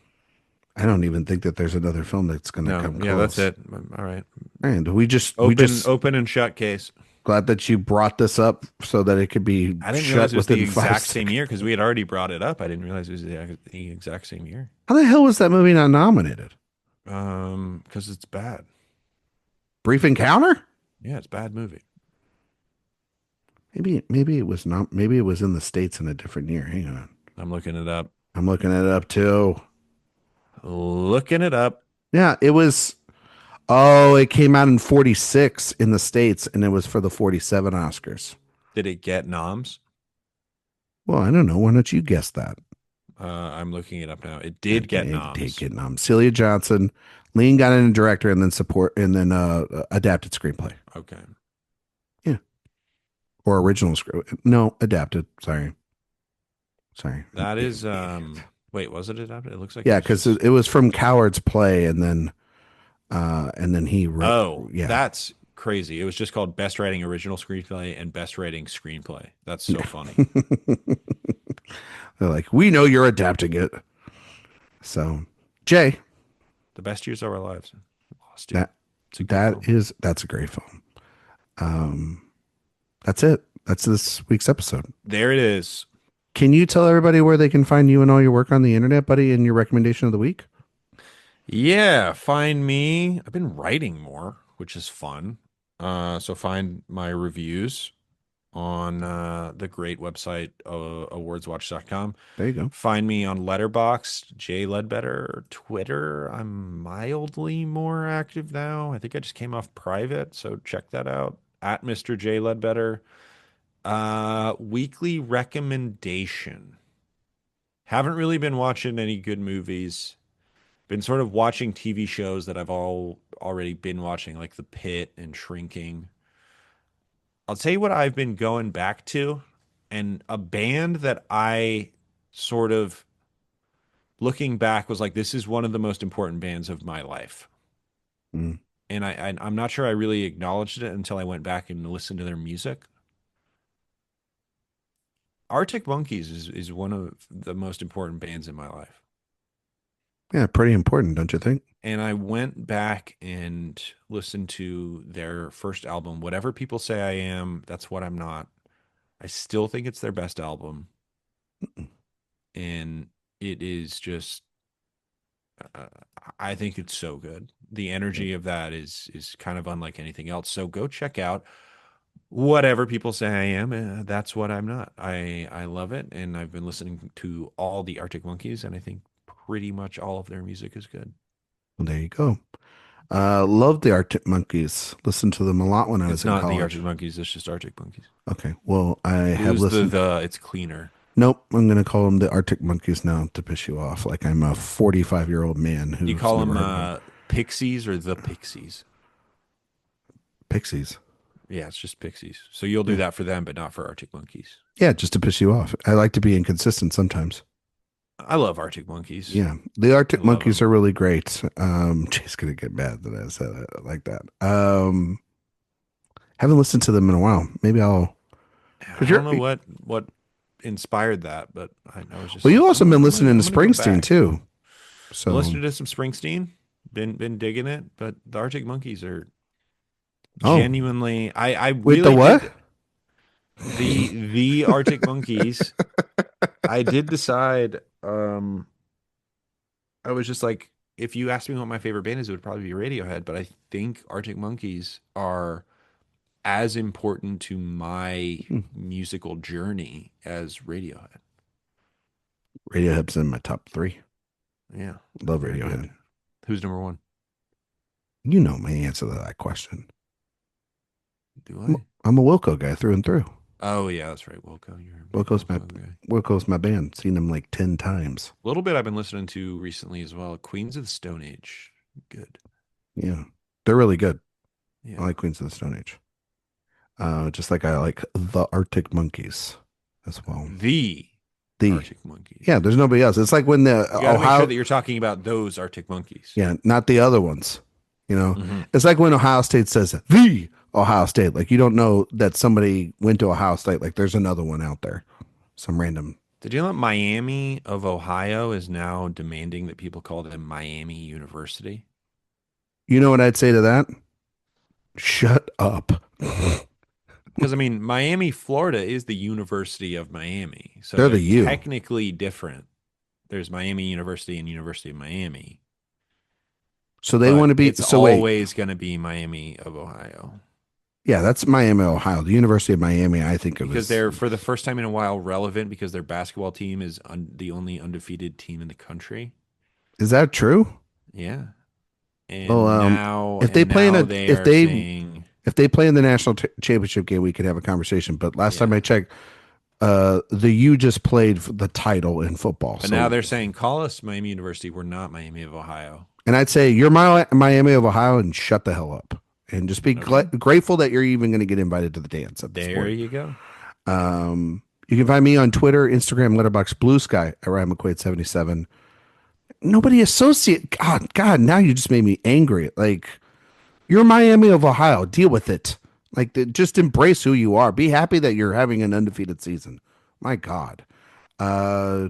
I don't even think that there's another film that's going to come close. Yeah, that's it. All right. And we just open and shut case. Glad that you brought this up so that it could be I didn't shut realize it was within the 5 exact seconds. same year because we had already brought it up. I didn't realize it was the exact same year. How the hell was that movie not nominated? Because it's bad. Brief Encounter? Yeah, it's a bad movie. Maybe it was not. Maybe it was in the States in a different year. Hang on. I'm looking it up. I'm looking it up too. Looking it up. Yeah, it was. Oh, it came out in 46 in the States and it was for the 47 Oscars. Did it get noms? Well, I don't know. Why don't you guess that? I'm looking it up now. It did get It did noms. get nominated. Celia Johnson, Lean got in a director and then support and then adapted screenplay. Okay. Yeah. Or original script. No, adapted. Sorry. That is wait, was it adapted? It looks like it Yeah, was because just it was from Coward's play and then he wrote. Oh, Yeah. that's crazy. It was just called Best Writing Original Screenplay and Best Writing Screenplay. That's so funny. They're like, we know you're adapting it. So, Jay, The Best Years of Our Lives. Lost you. that It's a good film. that's a great film. That's it. That's this week's episode. There it is. Can you tell everybody where they can find you and all your work on the internet, buddy, and your recommendation of the week? Yeah, find me. I've been writing more, which is fun. So find my reviews on the great website awardswatch.com. There you go. Find me on Letterboxd, J Ledbetter, Twitter. I'm mildly more active now. I think I just came off private, so check that out at Mr. J Ledbetter. Weekly recommendation. Haven't really been watching any good movies. Been sort of watching TV shows that I've already been watching, like The Pit and Shrinking. I'll tell you what I've been going back to, and a band that I sort of looking back was like, this is one of the most important bands of my life. Mm. And I'm not sure I really acknowledged it until I went back and listened to their music. Arctic Monkeys is one of the most important bands in my life. Yeah, pretty important, don't you think? And I went back and listened to their first album, Whatever People Say I Am, That's What I'm Not. I still think it's their best album. And it is just, uh, I think it's so good. The energy of that is kind of unlike anything else. So go check out Whatever People Say I Am, That's What I'm Not. I love it. And I've been listening to all the Arctic Monkeys, and I think pretty much all of their music is good. Well, there you go. Love the Arctic Monkeys. Listened to them a lot when I was It's in not the college. Arctic Monkeys, it's just Arctic Monkeys. Okay, well, I have Use listened. it's cleaner. Nope, I'm gonna call them the Arctic Monkeys now to piss you off. Like I'm a 45-year-old man Do you who's call never them heard of them. Pixies or the Pixies? Pixies. Yeah, it's just Pixies. So you'll do Yeah, that for them, but not for Arctic Monkeys. yeah, just to piss you off. I like to be inconsistent sometimes. I love Arctic Monkeys. Yeah, the I Arctic love Monkeys them. are really great. She's gonna get mad that I said it like that. Haven't listened to them in a while. Maybe I'll. Cause I don't you're know what inspired that, but I was well. just You like, also been listening I'm to gonna go Springsteen back. too. Been So listening to some Springsteen. Been digging it, but the Arctic Monkeys are oh, genuinely. I wait, the really what? did the Arctic Monkeys. I did decide. I was just like, if you asked me what my favorite band is, it would probably be Radiohead. But I think Arctic Monkeys are as important to my Hmm. musical journey as Radiohead. Radiohead's in my top three. Yeah, Love very Radiohead. good. Who's number one? You know my answer to that question. Do I'm, I? I'm a Wilco guy through and through. Oh yeah, that's right. Wilco, you're a big Wilco's my Wilco guy. Wilco's my band. Seen them like 10 times. A little bit I've been listening to recently as well. Queens of the Stone Age. Good. Yeah, they're really good. I Yeah. like Queens of the Stone Age. Just like I like the Arctic Monkeys as well. The The Arctic Monkeys. Yeah, there's nobody else. It's like when the You got to make sure Ohio, that you're talking about those Arctic Monkeys. yeah, not the other ones. You know, Mhm. it's like when Ohio State says the Ohio State. Like you don't know that somebody went to Ohio State. Like there's another one out there, some random. Did you know that Miami of Ohio is now demanding that people call them Miami University? You know what I'd say to that? Shut up. Because I mean, Miami, Florida is the University of Miami. So They're they're the U. technically different. There's Miami University and University of Miami, So they but want to be. it's So wait, always going to be Miami of Ohio. Yeah, that's Miami, Ohio. The University of Miami, I think it Because was. they're, for the first time in a while, relevant because their basketball team is the only undefeated team in the country. Is that true? Yeah. Well, And now if they and play in now a they are saying, if they play in the national championship game, we could have a conversation. But last time yeah. I checked, the U just played for the title in football. But now So, they're saying, call us Miami University. We're not Miami of Ohio. and I'd say you're Miami of Ohio, and shut the hell up, and just be Okay. grateful that you're even going to get invited to the dance at this There point. you go. You can find me on Twitter, Instagram, Letterboxd, Blue Sky at Ryan McQuade 77. Nobody associate. God, now you just made me angry. Like, you're Miami of Ohio. Deal with it. Like, just embrace who you are. Be happy that you're having an undefeated season. My God. Uh,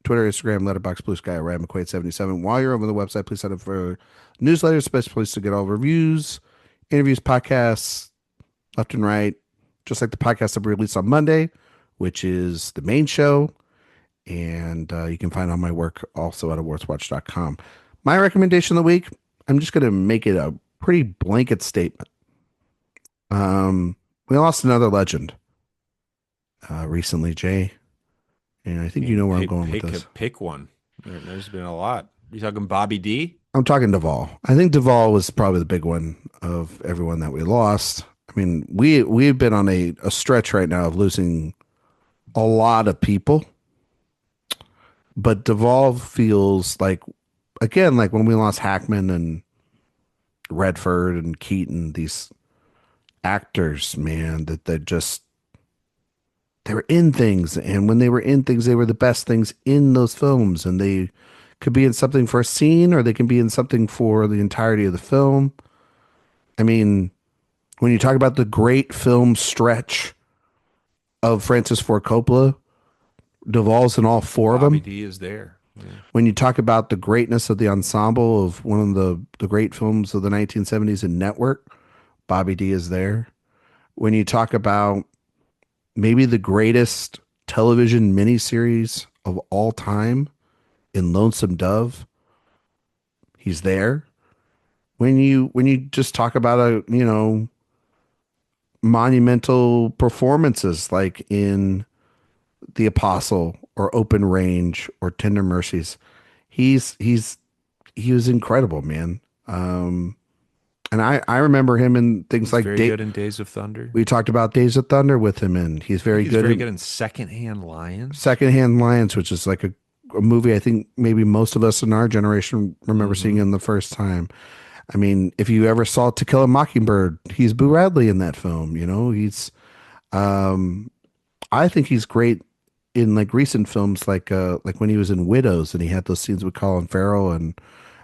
Twitter, Instagram, Letterboxd, Blue Sky, Ryan McQuade 77. While you're over the website, please sign up for newsletters. Best place to get all reviews, interviews, podcasts, left and right. Just like the podcast that we released on Monday, which is the main show. And you can find all my work also at awardswatch.com. My recommendation of the week, I'm just going to make it a pretty blanket statement. We lost another legend recently, Jay, and I I think you know mean, where I'm going with this. pick one. There's been a lot. You talking Bobby D? I'm talking Duvall. I think Duvall was probably the big one of everyone that we lost. I mean, we've been on a stretch right now of losing a lot of people, but Duvall feels like, again, like when we lost Hackman and Redford and Keaton, these actors, man, that just they were in things, and when they were in things, they were the best things in those films, and they could be in something for a scene, or they can be in something for the entirety of the film. I mean, when you talk about the great film stretch of Francis Ford Coppola, Duvall's in all four of Bobby them. D is there. Yeah. When you talk about the greatness of the ensemble of one of the great films of the 1970s in Network, Bobby D is there. When you talk about maybe the greatest television miniseries of all time in Lonesome Dove, he's there. When you just talk about monumental performances like in The Apostle or Open Range or Tender Mercies, he's he was incredible, man. And I remember him in things He's like very good in Days of Thunder. we talked about Days of Thunder with him, and he's I think very he's good very in good in Secondhand Lions. Secondhand Lions, which is like a movie I think maybe most of us in our generation remember seeing Hmm. in the first time. I mean, if you ever saw To Kill a Mockingbird, he's Boo Radley in that film. Um, I think he's great in like recent films, like when he was in Widows and he had those scenes with Colin Farrell, and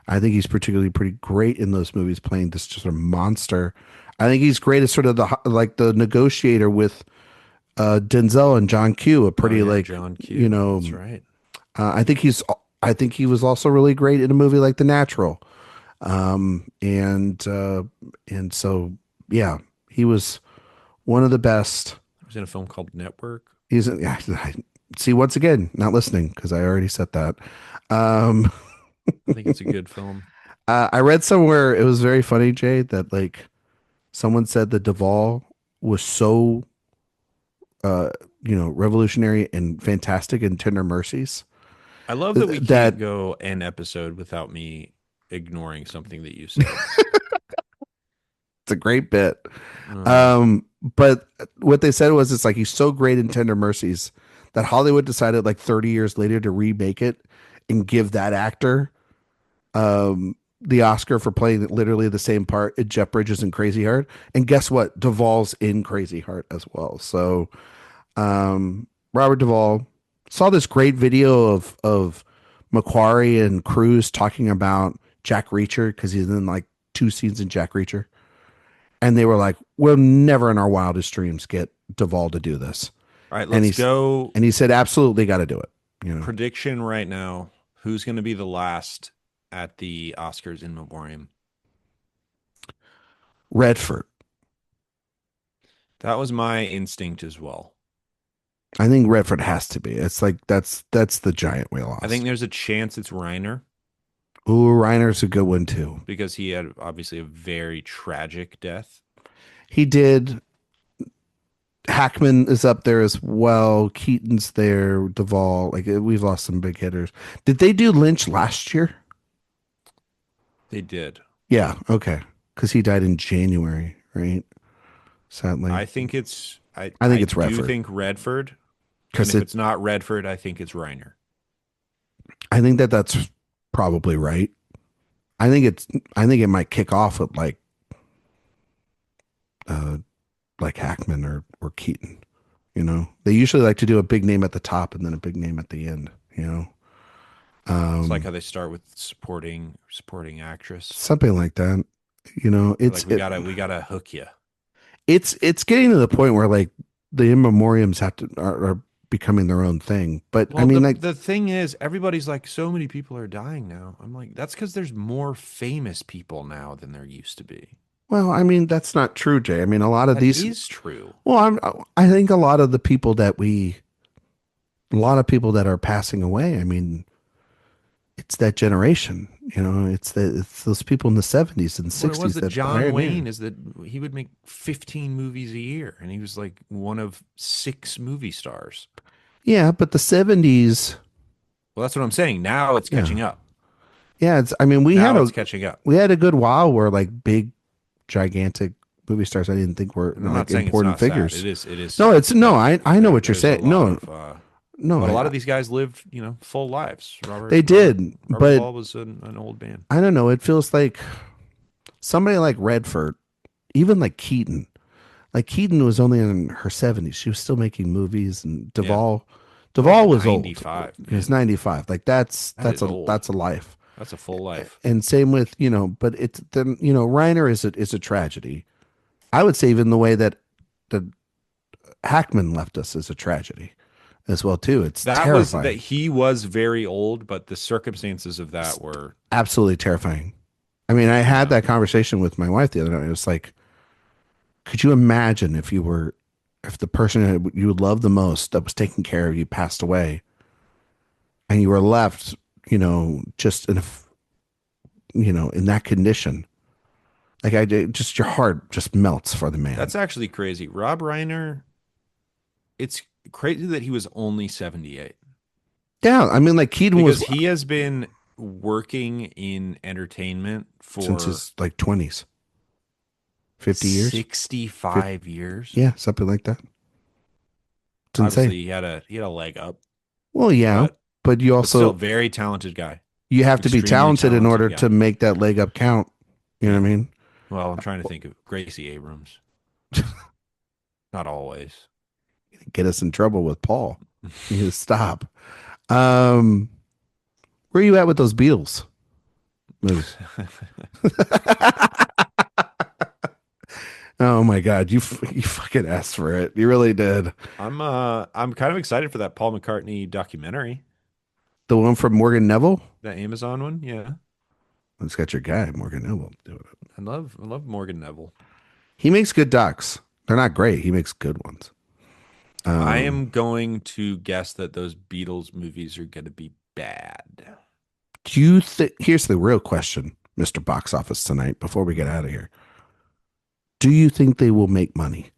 I think he's particularly pretty great in those movies, playing this just sort of monster. I think he's great as sort of the negotiator with Denzel and John Q, a Oh pretty yeah, like John you Q. know That's right. I think he was also really great in a movie like The Natural. Um, and uh, and so yeah, he was one of the best. He was in a film called Network. He's yeah, see once again not listening because I already said that. Um, I think it's a good film. I read somewhere it was very funny, Jay, that like someone said that Duvall was so uh revolutionary and fantastic in Tender Mercies I love that we can't that go an episode without me ignoring something that you said. it's a great bit. Uh, But what they said was it's like he's so great in Tender Mercies that Hollywood decided like 30 years later to remake it and give that actor the Oscar for playing literally the same part in Jeff Bridges in Crazy Heart. And guess what? Duvall's in Crazy Heart as well. So Robert Duvall saw this great video of Macquarie and Cruz talking about Jack Reacher because he's in like two scenes in Jack Reacher. And they were like, "We'll never in our wildest dreams get Duvall to do this." all right, And let's go. he said, "Absolutely, got to do it." You know, Prediction right now. Who's going to be the last at the Oscars in memoriam? Redford. That was my instinct as well. I think Redford has to be. It's like that's the giant we I think lost. there's a chance it's Reiner Ooh, Reiner's a good one too. because he had obviously a very tragic death. He did. Hackman is up there as well. Keaton's there. Duvall. Like we've lost some big hitters. Did they do Lynch last year? They did. Yeah. Okay. Because he died in January, right? Sadly, I think it's I think I it's do Redford think Redford, and because if it's not Redford, I think it's Reiner. I think that's probably right. I think it's. I think it might kick off with uh, like Hackman or Keaton. You know, they usually like to do a big name at the top and then a big name at the end. You know, It's like um, how they start with supporting actress. something like that. You know, They're like we gotta hook you. it's getting to the point where like the in memoriams are becoming their own thing. But I Well, mean, the like, the thing is, everybody's like, so many people are dying now. I'm like, that's because there's more famous people now than there used to be. well, I mean, that's not true, Jay. I mean, a lot of That these. is true. Well, I think a lot of the people a lot of people that are passing away. I mean, it's that generation. You know, it's those people in the 70s and What it was 60s that that John pioneered. Wayne is that he would make 15 movies a year, and he was like one of 6 movie stars. Yeah, but the 70s, Well, that's what I'm saying. Now it's yeah. catching up. Yeah, it's I mean, Now it's catching up. we had a good while where like big gigantic movie stars I didn't think were And I'm not like saying it's important not sad. figures. It is No, sad. it's no, I know what you're There's a saying. lot No, of no, but a lot of these guys lived, full lives. they did, Robert but Duvall was an old man. I don't know, it feels like somebody like Redford, even like Keaton. Like Keaton was only in her 70s. She was still making movies and Yeah. Duvall Like was old. 95, He was man. 95. Like That is old. that's a life. That's a full life. And same with, you know, but it's then, you know, Reiner is a tragedy. I would say even the way that the Hackman left us is a tragedy as well too. It's That terrifying. he was very old, but the circumstances of that were, Absolutely terrifying. I mean, I had yeah. that conversation with my wife the other night. It was like, could you imagine if the person that you love the most that was taking care of you passed away and you were left, you know, just you know, in that condition? Like just your heart just melts for the man. That's actually crazy. Rob Reiner, it's crazy that he was only 78 Yeah. I mean, like Keaton was because he has been working in entertainment since for his like 20s, 50 years. 65 years. Yeah. Something like that. It's insane. Obviously, he had a leg up, Well, yeah, but but you still also very talented guy. you have to be Extremely talented in talented order to guy. make that leg up count. You know Yeah. what I mean? Well, I'm trying to think of Gracie Abrams. Not always. Get us in trouble with Paul. You need to stop. Um, where are you at with those Beatles movies? Oh my God, you fucking asked for it. You really did. I'm kind of excited for that Paul McCartney documentary, The one from Morgan Neville. that Amazon one. Yeah. It's got your guy Morgan Neville doing it. I love Morgan Neville. He makes good docs. They're not great. He makes good ones. I Um, am going to guess that those Beatles movies are going to be bad. do you think? Here's the real question, Mr. Box Office tonight. Before we get out of here, do you think they will make money?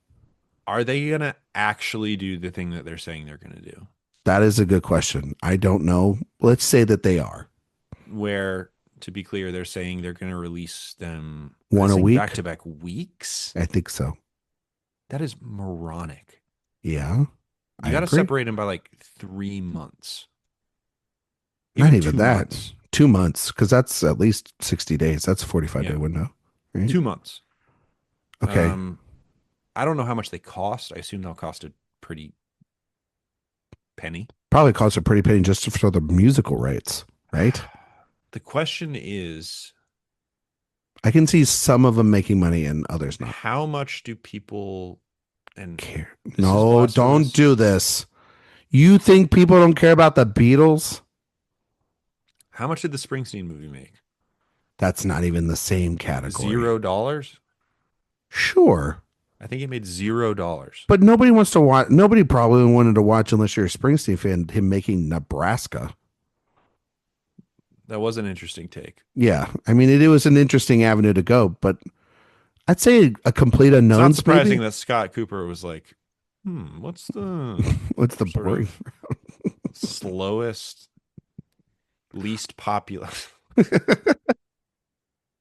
Are they going to actually do the thing that they're saying they're going to do? That is a good question. I don't know. Let's say that they are Where, to be clear, they're saying they're going to release them one a week. back to back weeks. I think so. That is moronic. Yeah, I You got to agree. separate them by like 3 months. Not even 2 that. months. 2 months, because that's at least 60 days. That's a 45 day Yeah. window, right? 2 months. Okay. I don't know how much they cost. I assume they'll cost a pretty penny. Probably costs a pretty penny just for the musical rights, right? The question is, I can see some of them making money and others not. how much do people Care? this is No, blasphemous. don't do this. You think people don't care about the Beatles? How much did the Springsteen movie make? That's not even the same category. $0. Sure. I think it made $0. But nobody wants to watch. Nobody probably wanted to watch, unless you're a Springsteen fan, him making Nebraska. That was an interesting take. Yeah. I mean, it was an interesting avenue to go, but I'd say a complete It's not unknowns, surprising maybe. that Scott Cooper was like, what's the What's the sort boring? of slowest, least popular?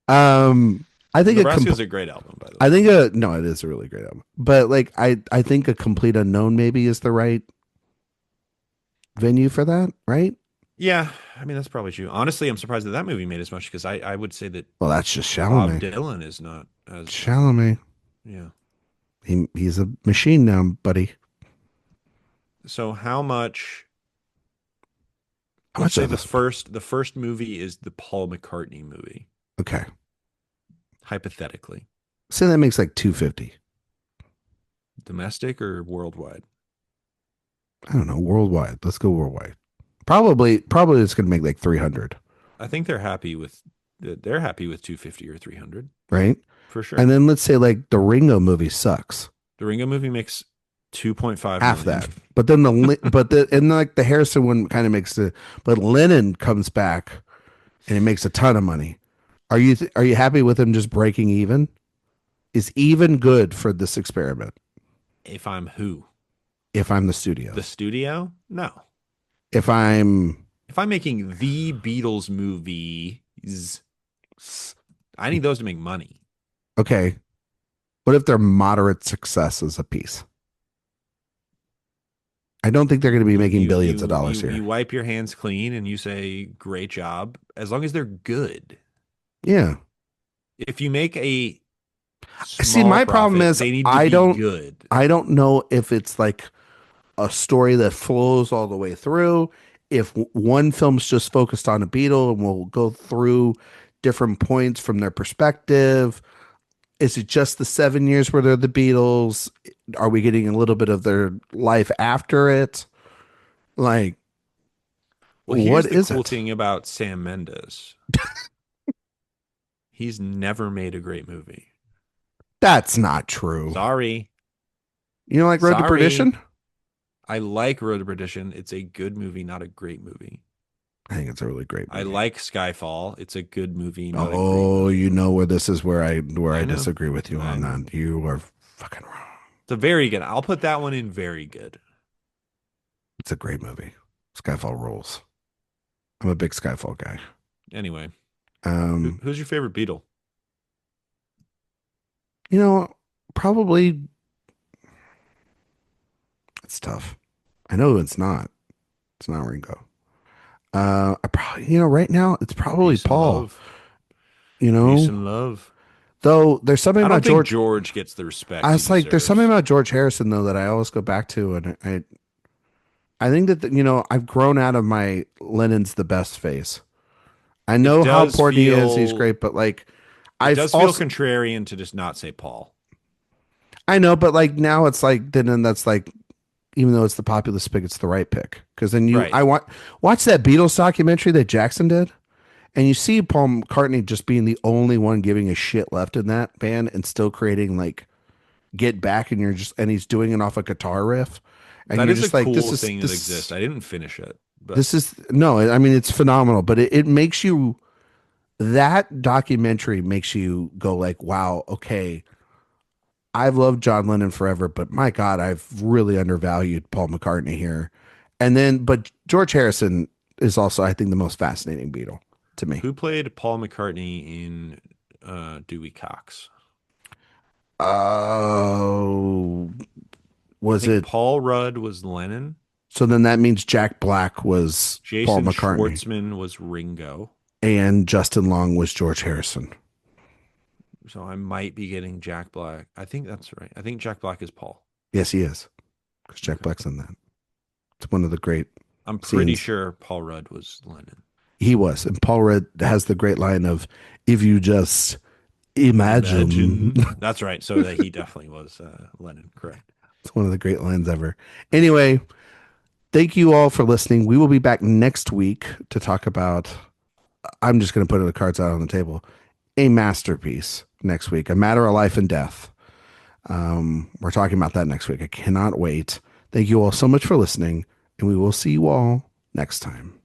I think Nebraska is a great album, by the I way. think a no, it is a really great album. But like I think a complete unknown maybe is the right venue for that, right? Yeah, I mean that's probably true. Honestly, I'm surprised that that movie made as much because I would say that Well, that's just Bob Chalamet. Dylan is not as Chalamet. yeah. He's a machine now, buddy. So how much? How Let's much say of this? the first movie is the Paul McCartney movie, Okay. hypothetically, Say that makes like 250. domestic or worldwide. I don't know, worldwide. Let's go worldwide. Probably it's gonna make like 300, I think they're happy with 250 or 300 right? for sure. And then let's say like the Ringo movie sucks. The Ringo movie makes 2.5 Half million. that. But then and like the Harrison one kind of makes the but Lennon comes back and it makes a ton of money. Are you happy with him just breaking even? Is even good for this experiment If I'm who? if I'm the The studios? studio? No. If I'm If I'm making the Beatles movies, I need those to make money. okay, what if they're moderate success as a piece? I don't think they're going to be making billions of dollars You here. wipe your hands clean and you say great job as long as they're good. Yeah. If you make a See, small my problem profit, is they need to be good. I don't know if it's like a story that flows all the way through. If one film's just focused on a Beatle and we'll go through different points from their perspective. Is it just the 7 years where they're the Beatles? Are we getting a little bit of their life after it? Like, Well, what here's the is cool it? thing about Sam Mendes. He's never made a great movie. That's not true. Sorry. You know, like Road to Sorry. Perdition? I like Road to Perdition. It's a good movie, not a great movie. I think it's a really great I movie. like Skyfall. It's a good movie, not a great Oh, movie. you know where this is where I know. disagree with you I on know. that. You are fucking wrong. It's a very good. I'll put that one in very good. It's a great movie. Skyfall rules. I'm a big Skyfall guy. Anyway, Um, who's your favorite Beatle? you know, probably it's tough. I know it's not. It's not Ringo. I probably, right now it's probably Peace and Paul. love. You Peace know, and love. though there's something I don't about think George. George gets the I respect he was like, there's something deserves. about George Harrison though that I always go back to, and I think that I've grown out of my Lennon's the best phase. I It know how does important he is. He's feel great, but like, it I've does feel also contrarian to just not say Paul. I know, but like now it's like then that's like even though it's the populist pick, it's the right pick because then Right. I watch that Beatles documentary that Jackson did. And you see Paul McCartney just being the only one giving a shit left in that band and still creating like Get Back and he's doing it off a guitar riff. And That you're is a just like, cool thing that exists. I didn't finish it, but this is no, I mean it's phenomenal, but it makes you that documentary makes you go like, wow, okay, I've loved John Lennon forever, but my God, I've really undervalued Paul McCartney here. And then but George Harrison is also, I think, the most fascinating Beatle to me. who played Paul McCartney in Dewey Cox? Oh, I was think it? Paul Rudd was Lennon. So then that means Jack Black was Paul Jason McCartney Schwartzman was Ringo. and Justin Long was George Harrison. So I might be getting Jack Black. I think that's right. I think Jack Black is Paul. Yes, he is. Because Jack Okay. Black's in that. It's one of the great I'm pretty scenes. sure Paul Rudd was Lennon. He was. And Paul Rudd has the great line of, if you just imagine. That's right. So that he definitely was Lennon. Correct. It's one of the great lines ever. Anyway, thank you all for listening. We will be back next week to talk about, I'm just going to put the cards out on the table, a masterpiece next week, A Matter of Life and Death. We're talking about that next week. I cannot wait. Thank you all so much for listening, and we will see you all next time.